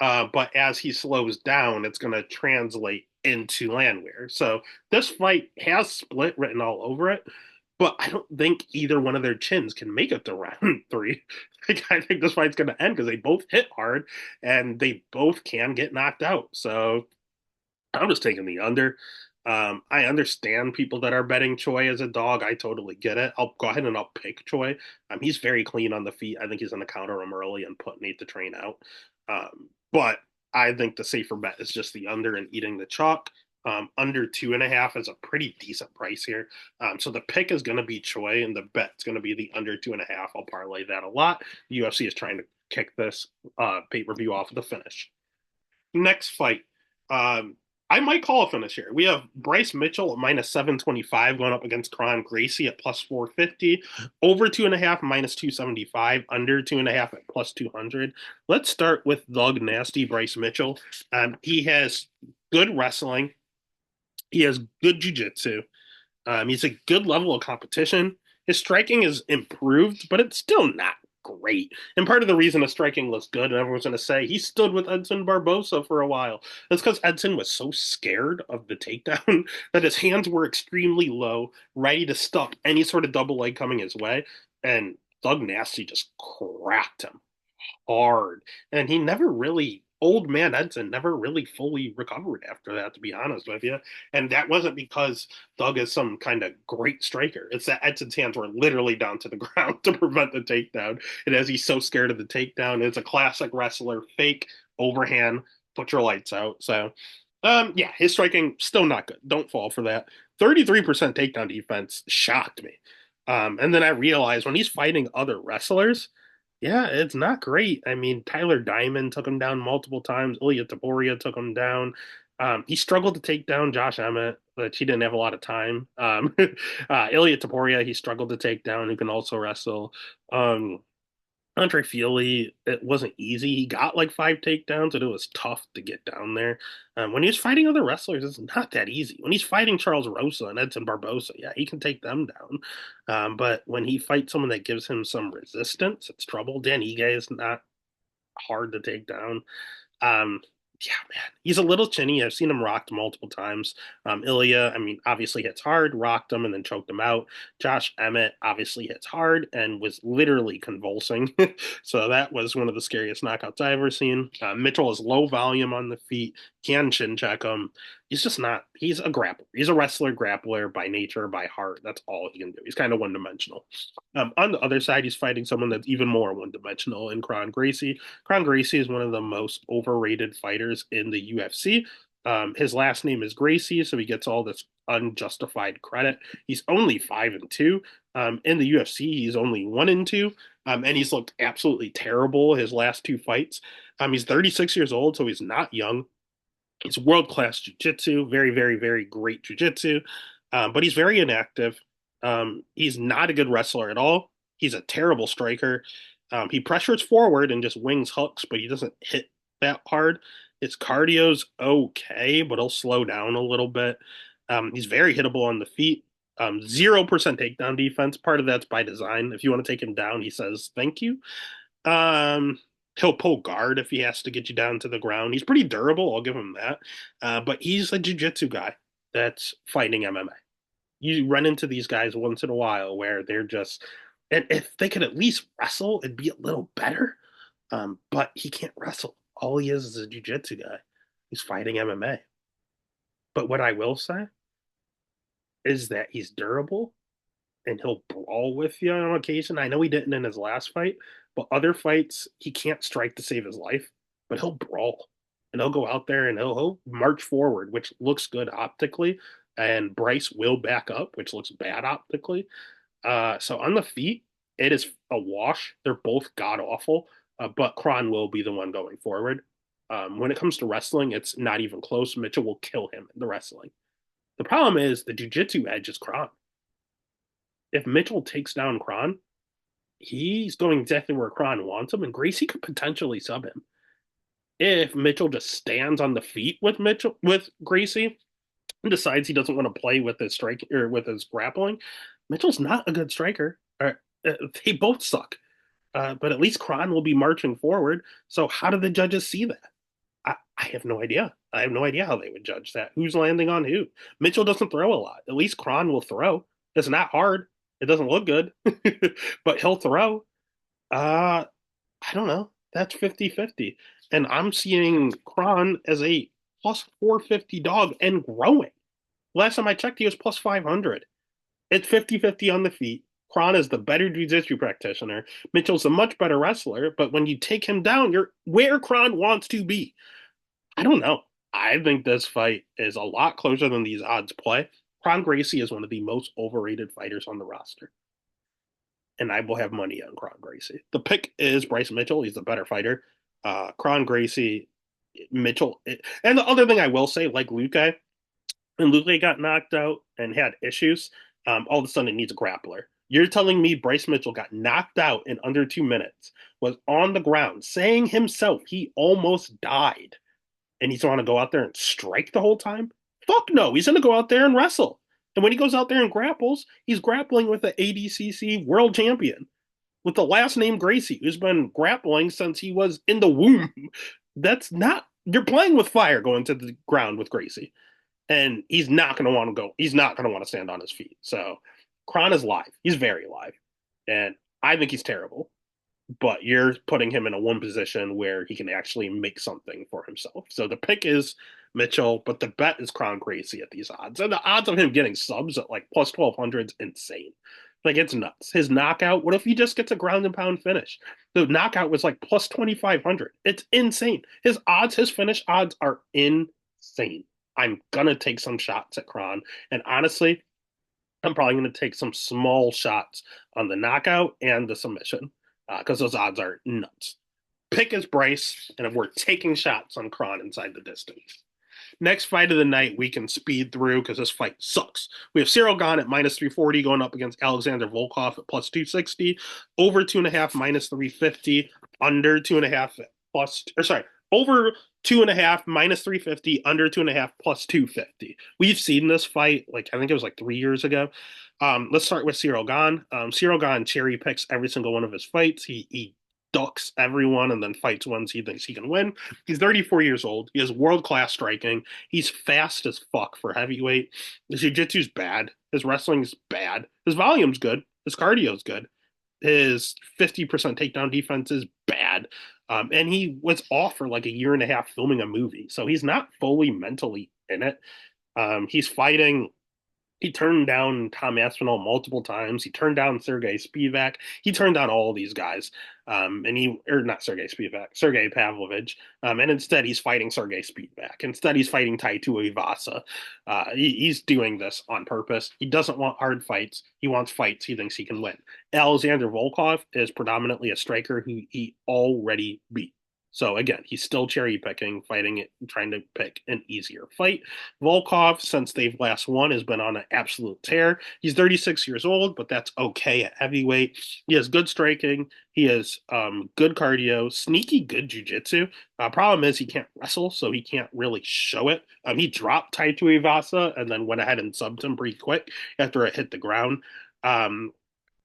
but as he slows down, it's going to translate into Landwehr. So this fight has split written all over it, but I don't think either one of their chins can make it to round three. Like, I think this fight's going to end because they both hit hard and they both can get knocked out. So I'm just taking the under. I understand people that are betting Choi as a dog. I totally get it. I'll go ahead and I'll pick Choi. He's very clean on the feet. I think he's going to counter him early and put Nate the train out. But I think the safer bet is just the under and eating the chalk. Under 2.5 is a pretty decent price here. So the pick is going to be Choi, and the bet's going to be the under 2.5. I'll parlay that a lot. The UFC is trying to kick this pay-per-view off of the finish. Next fight. Um, I might call a finish here. We have Bryce Mitchell at minus 725 going up against Kron Gracie at plus 450. Over 2.5, minus 275. Under 2.5 at plus 200. Let's start with Thug Nasty Bryce Mitchell. He has good wrestling. He has good jujitsu. He's a good level of competition. His striking is improved, but it's still not great. And part of the reason his striking looks good, and everyone's going to say he stood with Edson Barbosa for a while, that's because Edson was so scared of the takedown that his hands were extremely low, ready to stop any sort of double leg coming his way. And Thug Nasty just cracked him hard. And he never really, old man Edson never really fully recovered after that, to be honest with you. And that wasn't because Doug is some kind of great striker. It's that Edson's hands were literally down to the ground to prevent the takedown. And as he's so scared of the takedown, it's a classic wrestler fake overhand, put your lights out. So, yeah, his striking still not good. Don't fall for that. 33% takedown defense shocked me. And then I realized when he's fighting other wrestlers, yeah, it's not great. I mean, Tyler Diamond took him down multiple times. Ilya Taporia took him down. He struggled to take down Josh Emmett, but he didn't have a lot of time. Ilya Taporia, he struggled to take down, who can also wrestle. Um, Andre Fili, it wasn't easy. He got like 5 takedowns, and it was tough to get down there. When he's fighting other wrestlers, it's not that easy. When he's fighting Charles Rosa and Edson Barbosa, yeah, he can take them down. But when he fights someone that gives him some resistance, it's trouble. Dan Ige is not hard to take down. Um, yeah, man, he's a little chinny. I've seen him rocked multiple times. Ilya, I mean, obviously hits hard, rocked him, and then choked him out. Josh Emmett obviously hits hard and was literally convulsing. So that was one of the scariest knockouts I've ever seen. Mitchell is low volume on the feet, can chin check him. He's just not. He's a grappler. He's a wrestler grappler by nature, by heart. That's all he can do. He's kind of one dimensional. On the other side, he's fighting someone that's even more one dimensional in Kron Gracie. Kron Gracie is one of the most overrated fighters in the UFC. His last name is Gracie, so he gets all this unjustified credit. He's only 5-2. In the UFC, he's only 1-2. And he's looked absolutely terrible his last two fights. He's 36 years old, so he's not young. He's world class jujitsu, very, very, very great jujitsu, but he's very inactive. He's not a good wrestler at all. He's a terrible striker. He pressures forward and just wings hooks, but he doesn't hit that hard. His cardio's okay, but he'll slow down a little bit. He's very hittable on the feet. 0% takedown defense. Part of that's by design. If you want to take him down, he says thank you. Um, he'll pull guard if he has to get you down to the ground. He's pretty durable, I'll give him that. But he's a jiu-jitsu guy that's fighting MMA. You run into these guys once in a while where they're just, and if they could at least wrestle, it'd be a little better. But he can't wrestle. All he is a jiu-jitsu guy. He's fighting MMA. But what I will say is that he's durable and he'll brawl with you on occasion. I know he didn't in his last fight, but other fights he can't strike to save his life, but he'll brawl and he'll go out there and he'll march forward, which looks good optically, and Bryce will back up, which looks bad optically. So on the feet, it is a wash. They're both god awful, but Kron will be the one going forward. When it comes to wrestling, it's not even close. Mitchell will kill him in the wrestling. The problem is the jiu-jitsu edge is Kron. If Mitchell takes down Kron, he's going exactly where Kron wants him, and Gracie could potentially sub him. If Mitchell just stands on the feet with Gracie and decides he doesn't want to play with his strike or with his grappling, Mitchell's not a good striker. They both suck. But at least Kron will be marching forward. So how do the judges see that? I have no idea. I have no idea how they would judge that. Who's landing on who? Mitchell doesn't throw a lot. At least Kron will throw. It's not hard. It doesn't look good, but he'll throw. Uh, I don't know. That's 50-50. And I'm seeing Kron as a plus 450 dog and growing. Last time I checked, he was plus 500. It's 50-50 on the feet. Kron is the better jiu-jitsu practitioner. Mitchell's a much better wrestler, but when you take him down, you're where Kron wants to be. I don't know. I think this fight is a lot closer than these odds play. Kron Gracie is one of the most overrated fighters on the roster, and I will have money on Kron Gracie. The pick is Bryce Mitchell. He's the better fighter. Kron Gracie, Mitchell. And the other thing I will say, like Luque, when Luque got knocked out and had issues, all of a sudden it needs a grappler. You're telling me Bryce Mitchell got knocked out in under 2 minutes, was on the ground, saying himself he almost died, and he's going to go out there and strike the whole time? Fuck no. He's going to go out there and wrestle. And when he goes out there and grapples, he's grappling with the ADCC world champion with the last name Gracie, who's been grappling since he was in the womb. That's not, you're playing with fire going to the ground with Gracie. And he's not going to want to go, he's not going to want to stand on his feet. So Kron is live. He's very live. And I think he's terrible, but you're putting him in a one position where he can actually make something for himself. So the pick is Mitchell, but the bet is Kron Gracie at these odds. And the odds of him getting subs at like plus 1200 is insane. Like it's nuts. His knockout, what if he just gets a ground and pound finish? The knockout was like plus 2500. It's insane. His odds, his finish odds are insane. I'm going to take some shots at Kron. And honestly, I'm probably going to take some small shots on the knockout and the submission because those odds are nuts. Pick is Bryce, and we're taking shots on Kron inside the distance. Next fight of the night, we can speed through because this fight sucks. We have Cyril Gane at minus 340 going up against Alexander Volkov at plus 260, over 2.5 minus 350, under 2.5 plus, or sorry, over 2.5 minus 350, under 2.5 plus 250. We've seen this fight, like, I think it was like 3 years ago. Let's start with Cyril Gane. Cyril Gane cherry picks every single one of his fights. He ducks everyone and then fights ones he thinks he can win. He's 34 years old. He has world-class striking. He's fast as fuck for heavyweight. His jiu-jitsu's bad. His wrestling's bad. His volume's good. His cardio's good. His 50% takedown defense is bad. And he was off for like a year and a half filming a movie. So he's not fully mentally in it. He's fighting. He turned down Tom Aspinall multiple times. He turned down Sergey Spivak. He turned down all these guys. And he, or not Sergey Spivak, Sergey Pavlovich. And instead, he's fighting Sergey Spivak. Instead, he's fighting Taito Ivasa. He's doing this on purpose. He doesn't want hard fights. He wants fights he thinks he can win. Alexander Volkov is predominantly a striker who he already beat. So again, he's still cherry picking, fighting it, trying to pick an easier fight. Volkov, since they've last won, has been on an absolute tear. He's 36 years old, but that's okay at heavyweight. He has good striking. He has good cardio, sneaky good jujitsu. Problem is he can't wrestle, so he can't really show it. He dropped Taito Ivasa and then went ahead and subbed him pretty quick after it hit the ground. Um,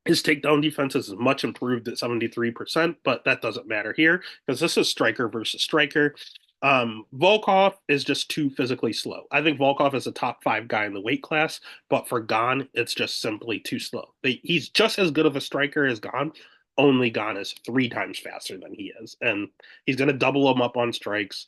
his takedown defense is much improved at 73%, but that doesn't matter here because this is striker versus striker. Volkov is just too physically slow. I think Volkov is a top five guy in the weight class, but for Gane, it's just simply too slow. He's just as good of a striker as Gane, only Gane is three times faster than he is. And he's going to double him up on strikes.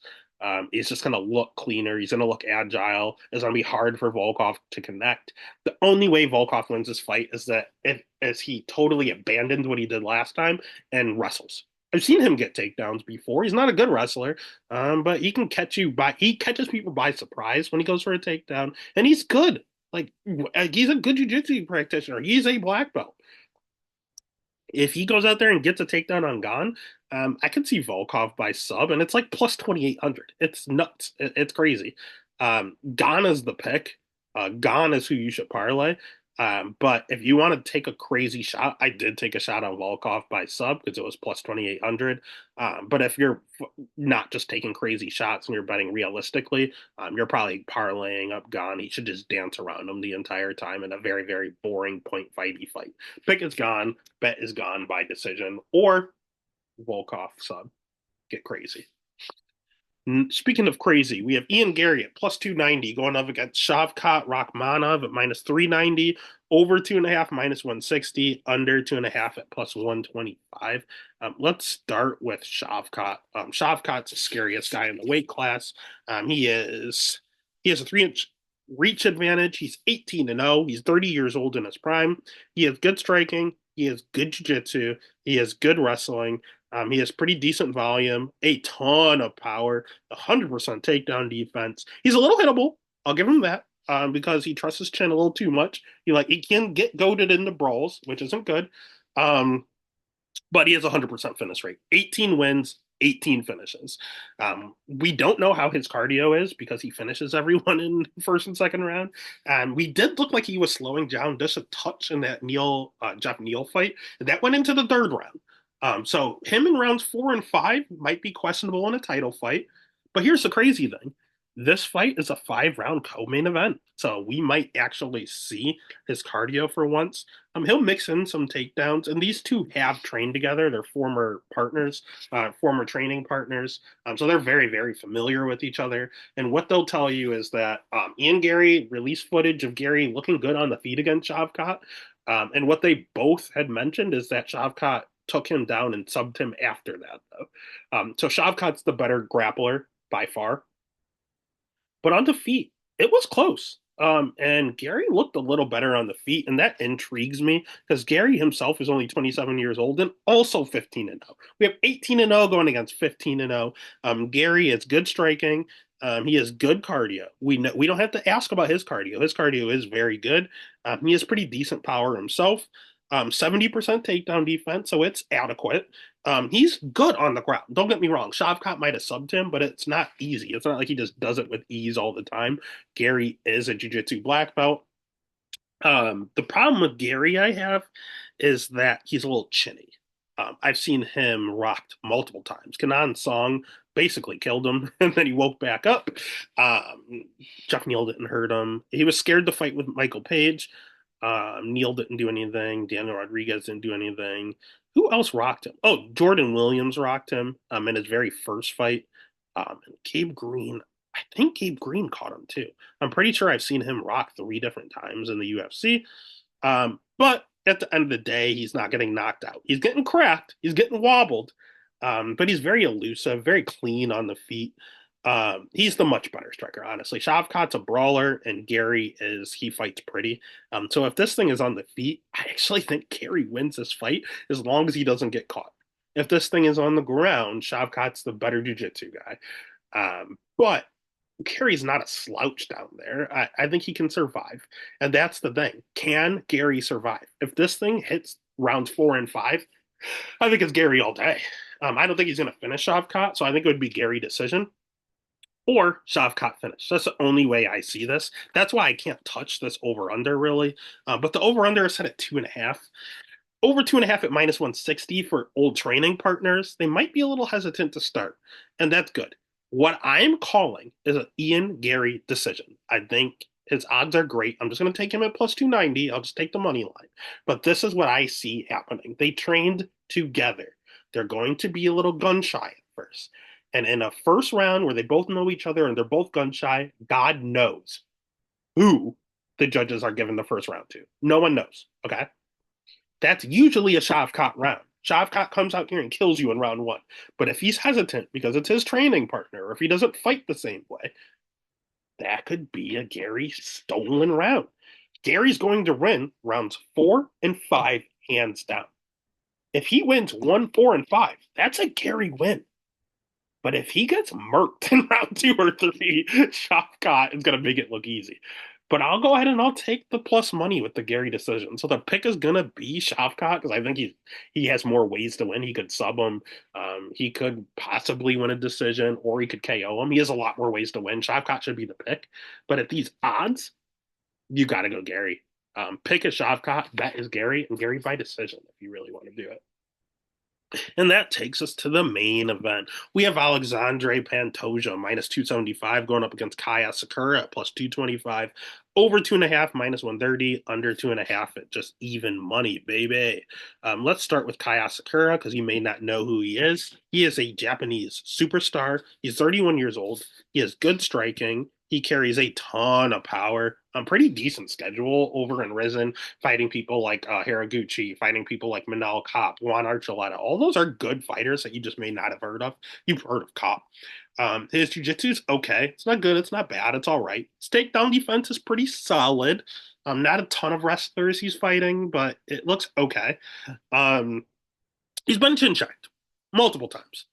He's just going to look cleaner. He's going to look agile. It's going to be hard for Volkov to connect. The only way Volkov wins this fight is that if he totally abandons what he did last time and wrestles. I've seen him get takedowns before. He's not a good wrestler, but he can catch you by. He catches people by surprise when he goes for a takedown, and he's good. Like he's a good jiu-jitsu practitioner. He's a black belt. If he goes out there and gets a takedown on Gane, I could see Volkov by sub, and it's like plus 2,800. It's nuts. It's crazy. Gane is the pick. Gane is who you should parlay. But if you want to take a crazy shot, I did take a shot on Volkov by sub because it was plus 2,800. But if you're not just taking crazy shots and you're betting realistically, you're probably parlaying up Gane. He should just dance around him the entire time in a very, very boring point fighty fight. Pick is Gane, bet is Gane by decision, or Volkov sub. Get crazy. Speaking of crazy, we have Ian Gary at plus 290 going up against Shavkat Rakhmonov at minus 390, over 2.5 minus 160, under 2.5 at plus 125. Let's start with Shavkat. Shavkat's the scariest guy in the weight class. He has a 3-inch reach advantage. He's 18 and 0. He's 30 years old in his prime. He has good striking. He has good jiu-jitsu. He has good wrestling. He has pretty decent volume, a ton of power, 100% takedown defense. He's a little hittable. I'll give him that because he trusts his chin a little too much. He can get goaded into brawls, which isn't good. Um, but he has a 100% finish rate. 18 wins, 18 finishes. We don't know how his cardio is because he finishes everyone in first and second round. We did look like he was slowing down just a touch in that Jeff Neal fight. That went into the third round. So him in rounds 4 and 5 might be questionable in a title fight. But here's the crazy thing. This fight is a 5-round co-main event. So we might actually see his cardio for once. He'll mix in some takedowns, and these two have trained together. They're former partners, former training partners. So they're very, very familiar with each other. And what they'll tell you is that Ian Gary released footage of Gary looking good on the feet against Shavkat. And what they both had mentioned is that Shavkat took him down and subbed him after that, though. So Shavkat's the better grappler by far. But on the feet, it was close. And Gary looked a little better on the feet, and that intrigues me because Gary himself is only 27 years old and also 15 and 0. We have 18 and 0 going against 15 and 0. Gary is good striking. He has good cardio. We don't have to ask about his cardio. His cardio is very good. He has pretty decent power himself. 70% takedown defense, so it's adequate. He's good on the ground. Don't get me wrong. Shavkat might have subbed him, but it's not easy. It's not like he just does it with ease all the time. Gary is a jiu-jitsu black belt. The problem with Gary I have is that he's a little chinny. I've seen him rocked multiple times. Kenan Song basically killed him, and then he woke back up. Jeff Neal didn't hurt him. He was scared to fight with Michael Page. Neal didn't do anything. Daniel Rodriguez didn't do anything. Who else rocked him? Oh, Jordan Williams rocked him in his very first fight. And Gabe Green, I think Gabe Green caught him too. I'm pretty sure I've seen him rock 3 different times in the UFC. But at the end of the day, he's not getting knocked out. He's getting cracked. He's getting wobbled. But he's very elusive, very clean on the feet. He's the much better striker, honestly. Shavkat's a brawler, and Gary he fights pretty. So if this thing is on the feet, I actually think Gary wins this fight as long as he doesn't get caught. If this thing is on the ground, Shavkat's the better jiu-jitsu guy. But Gary's not a slouch down there. I think he can survive. And that's the thing. Can Gary survive? If this thing hits rounds 4 and 5, I think it's Gary all day. I don't think he's going to finish Shavkat, so I think it would be Gary decision or Shavkat finish. That's the only way I see this. That's why I can't touch this over under really. But the over under is set at 2.5. Over 2.5 at minus 160 for old training partners. They might be a little hesitant to start, and that's good. What I'm calling is an Ian Gary decision. I think his odds are great. I'm just going to take him at plus 290. I'll just take the money line. But this is what I see happening. They trained together. They're going to be a little gun shy at first. And in a first round where they both know each other and they're both gun shy, God knows who the judges are giving the first round to. No one knows. Okay. That's usually a Shavkat round. Shavkat comes out here and kills you in round 1. But if he's hesitant because it's his training partner, or if he doesn't fight the same way, that could be a Gary stolen round. Gary's going to win rounds 4 and 5 hands down. If he wins 1, 4, and 5, that's a Gary win. But if he gets murked in round 2 or 3, Shavkat is going to make it look easy. But I'll go ahead and I'll take the plus money with the Gary decision. So the pick is going to be Shavkat because I think he has more ways to win. He could sub him. He could possibly win a decision or he could KO him. He has a lot more ways to win. Shavkat should be the pick. But at these odds, you got to go Gary. Pick a Shavkat, bet is Gary, and Gary by decision if you really want to do it. And that takes us to the main event. We have Alexandre Pantoja minus 275 going up against Kai Asakura at plus 225. Over 2.5 minus 130, under 2.5 at just even money, baby. Let's start with Kai Asakura because you may not know who he is. He is a Japanese superstar. He's 31 years old. He has good striking. He carries a ton of power. Pretty decent schedule over in Risen, fighting people like Haraguchi, fighting people like Manal Kopp, Juan Archuleta. All those are good fighters that you just may not have heard of. You've heard of Kopp. His jiu-jitsu is okay. It's not good. It's not bad. It's all right. His takedown defense is pretty solid. Not a ton of wrestlers he's fighting, but it looks okay. Um, he's been chin checked multiple times.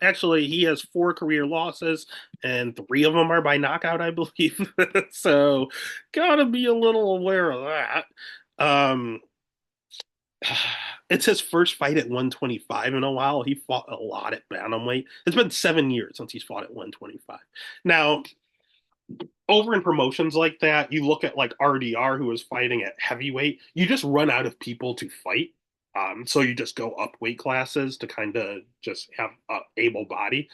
Actually, he has 4 career losses, and 3 of them are by knockout, I believe. So, gotta be a little aware of that. Um, it's his first fight at 125 in a while. He fought a lot at bantamweight. It's been 7 years since he's fought at 125. Now, over in promotions like that, you look at like RDR, who was fighting at heavyweight, you just run out of people to fight. So you just go up weight classes to kind of just have a able body.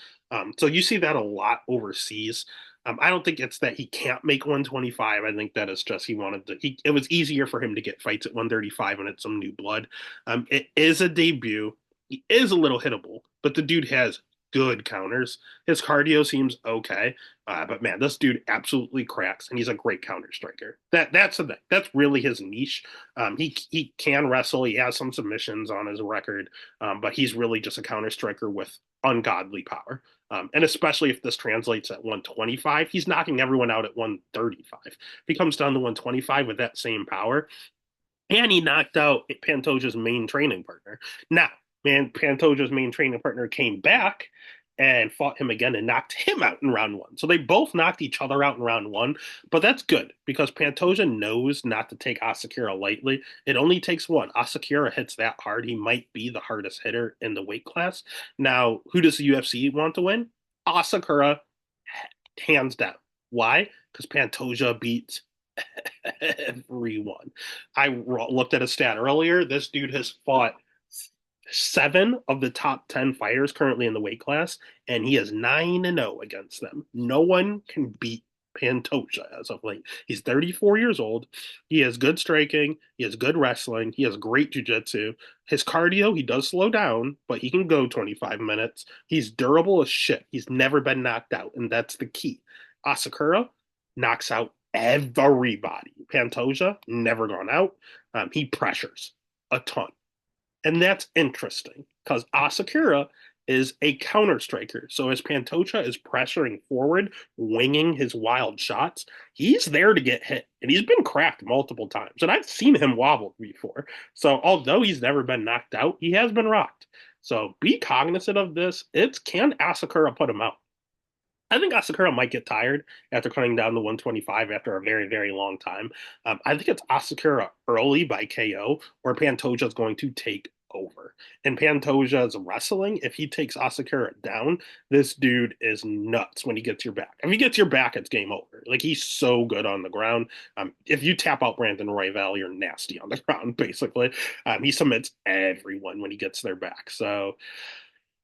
So you see that a lot overseas. I don't think it's that he can't make 125. I think that it's just he wanted to. It was easier for him to get fights at 135 and it's some new blood. It is a debut. He is a little hittable, but the dude has good counters. His cardio seems okay. But man, this dude absolutely cracks, and he's a great counter striker. That's the thing. That's really his niche. He can wrestle. He has some submissions on his record, but he's really just a counter striker with ungodly power. And especially if this translates at 125, he's knocking everyone out at 135. If he comes down to 125 with that same power, and he knocked out Pantoja's main training partner. Now, man, Pantoja's main training partner came back and fought him again and knocked him out in round 1. So they both knocked each other out in round 1, but that's good because Pantoja knows not to take Asakura lightly. It only takes one. Asakura hits that hard. He might be the hardest hitter in the weight class. Now, who does the UFC want to win? Asakura, hands down. Why? Because Pantoja beats everyone. I looked at a stat earlier. This dude has fought 7 of the top 10 fighters currently in the weight class, and he is 9-0 against them. No one can beat Pantoja as of late. He's 34 years old. He has good striking. He has good wrestling. He has great jiu-jitsu. His cardio, he does slow down, but he can go 25 minutes. He's durable as shit. He's never been knocked out, and that's the key. Asakura knocks out everybody. Pantoja, never gone out. He pressures a ton. And that's interesting because Asakura is a counter striker. So as Pantoja is pressuring forward, winging his wild shots, he's there to get hit. And he's been cracked multiple times. And I've seen him wobble before. So although he's never been knocked out, he has been rocked. So be cognizant of this. It's can Asakura put him out? I think Asakura might get tired after cutting down to 125 after a very, very long time. I think it's Asakura early by KO, or Pantoja is going to take over. And Pantoja's wrestling, if he takes Asakura down, this dude is nuts when he gets your back. If he gets your back, it's game over. Like, he's so good on the ground. If you tap out Brandon Royval, you're nasty on the ground, basically. He submits everyone when he gets their back. So,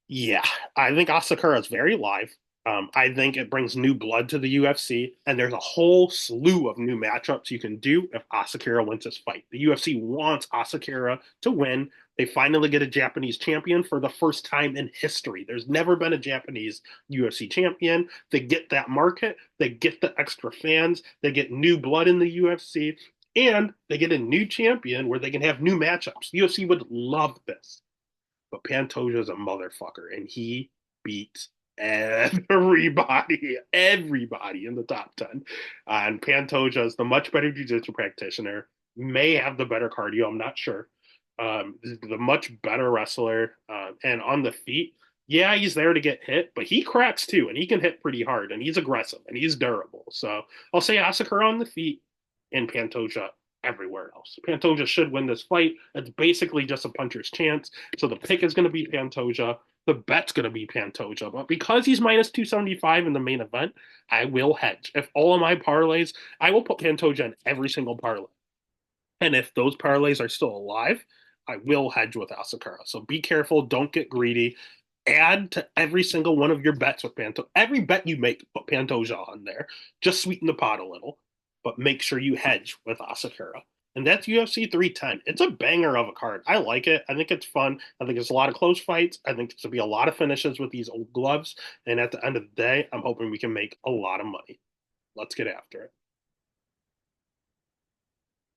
yeah, I think Asakura is very live. I think it brings new blood to the UFC, and there's a whole slew of new matchups you can do if Asakura wins this fight. The UFC wants Asakura to win. They finally get a Japanese champion for the first time in history. There's never been a Japanese UFC champion. They get that market, they get the extra fans, they get new blood in the UFC, and they get a new champion where they can have new matchups. The UFC would love this. But Pantoja's a motherfucker, and he beats everybody in the top 10. And Pantoja is the much better jiu-jitsu practitioner, may have the better cardio, I'm not sure. The much better wrestler. And on the feet, yeah, he's there to get hit, but he cracks too, and he can hit pretty hard, and he's aggressive, and he's durable. So I'll say Asakura on the feet and Pantoja everywhere else. Pantoja should win this fight. It's basically just a puncher's chance. So the pick is going to be Pantoja. The bet's going to be Pantoja. But because he's minus 275 in the main event, I will hedge. If all of my parlays, I will put Pantoja in every single parlay. And if those parlays are still alive, I will hedge with Asakura. So be careful. Don't get greedy. Add to every single one of your bets with Pantoja. Every bet you make, put Pantoja on there. Just sweeten the pot a little, but make sure you hedge with Asakura. And that's UFC 310. It's a banger of a card. I like it. I think it's fun. I think it's a lot of close fights. I think there's going to be a lot of finishes with these old gloves. And at the end of the day, I'm hoping we can make a lot of money. Let's get after it.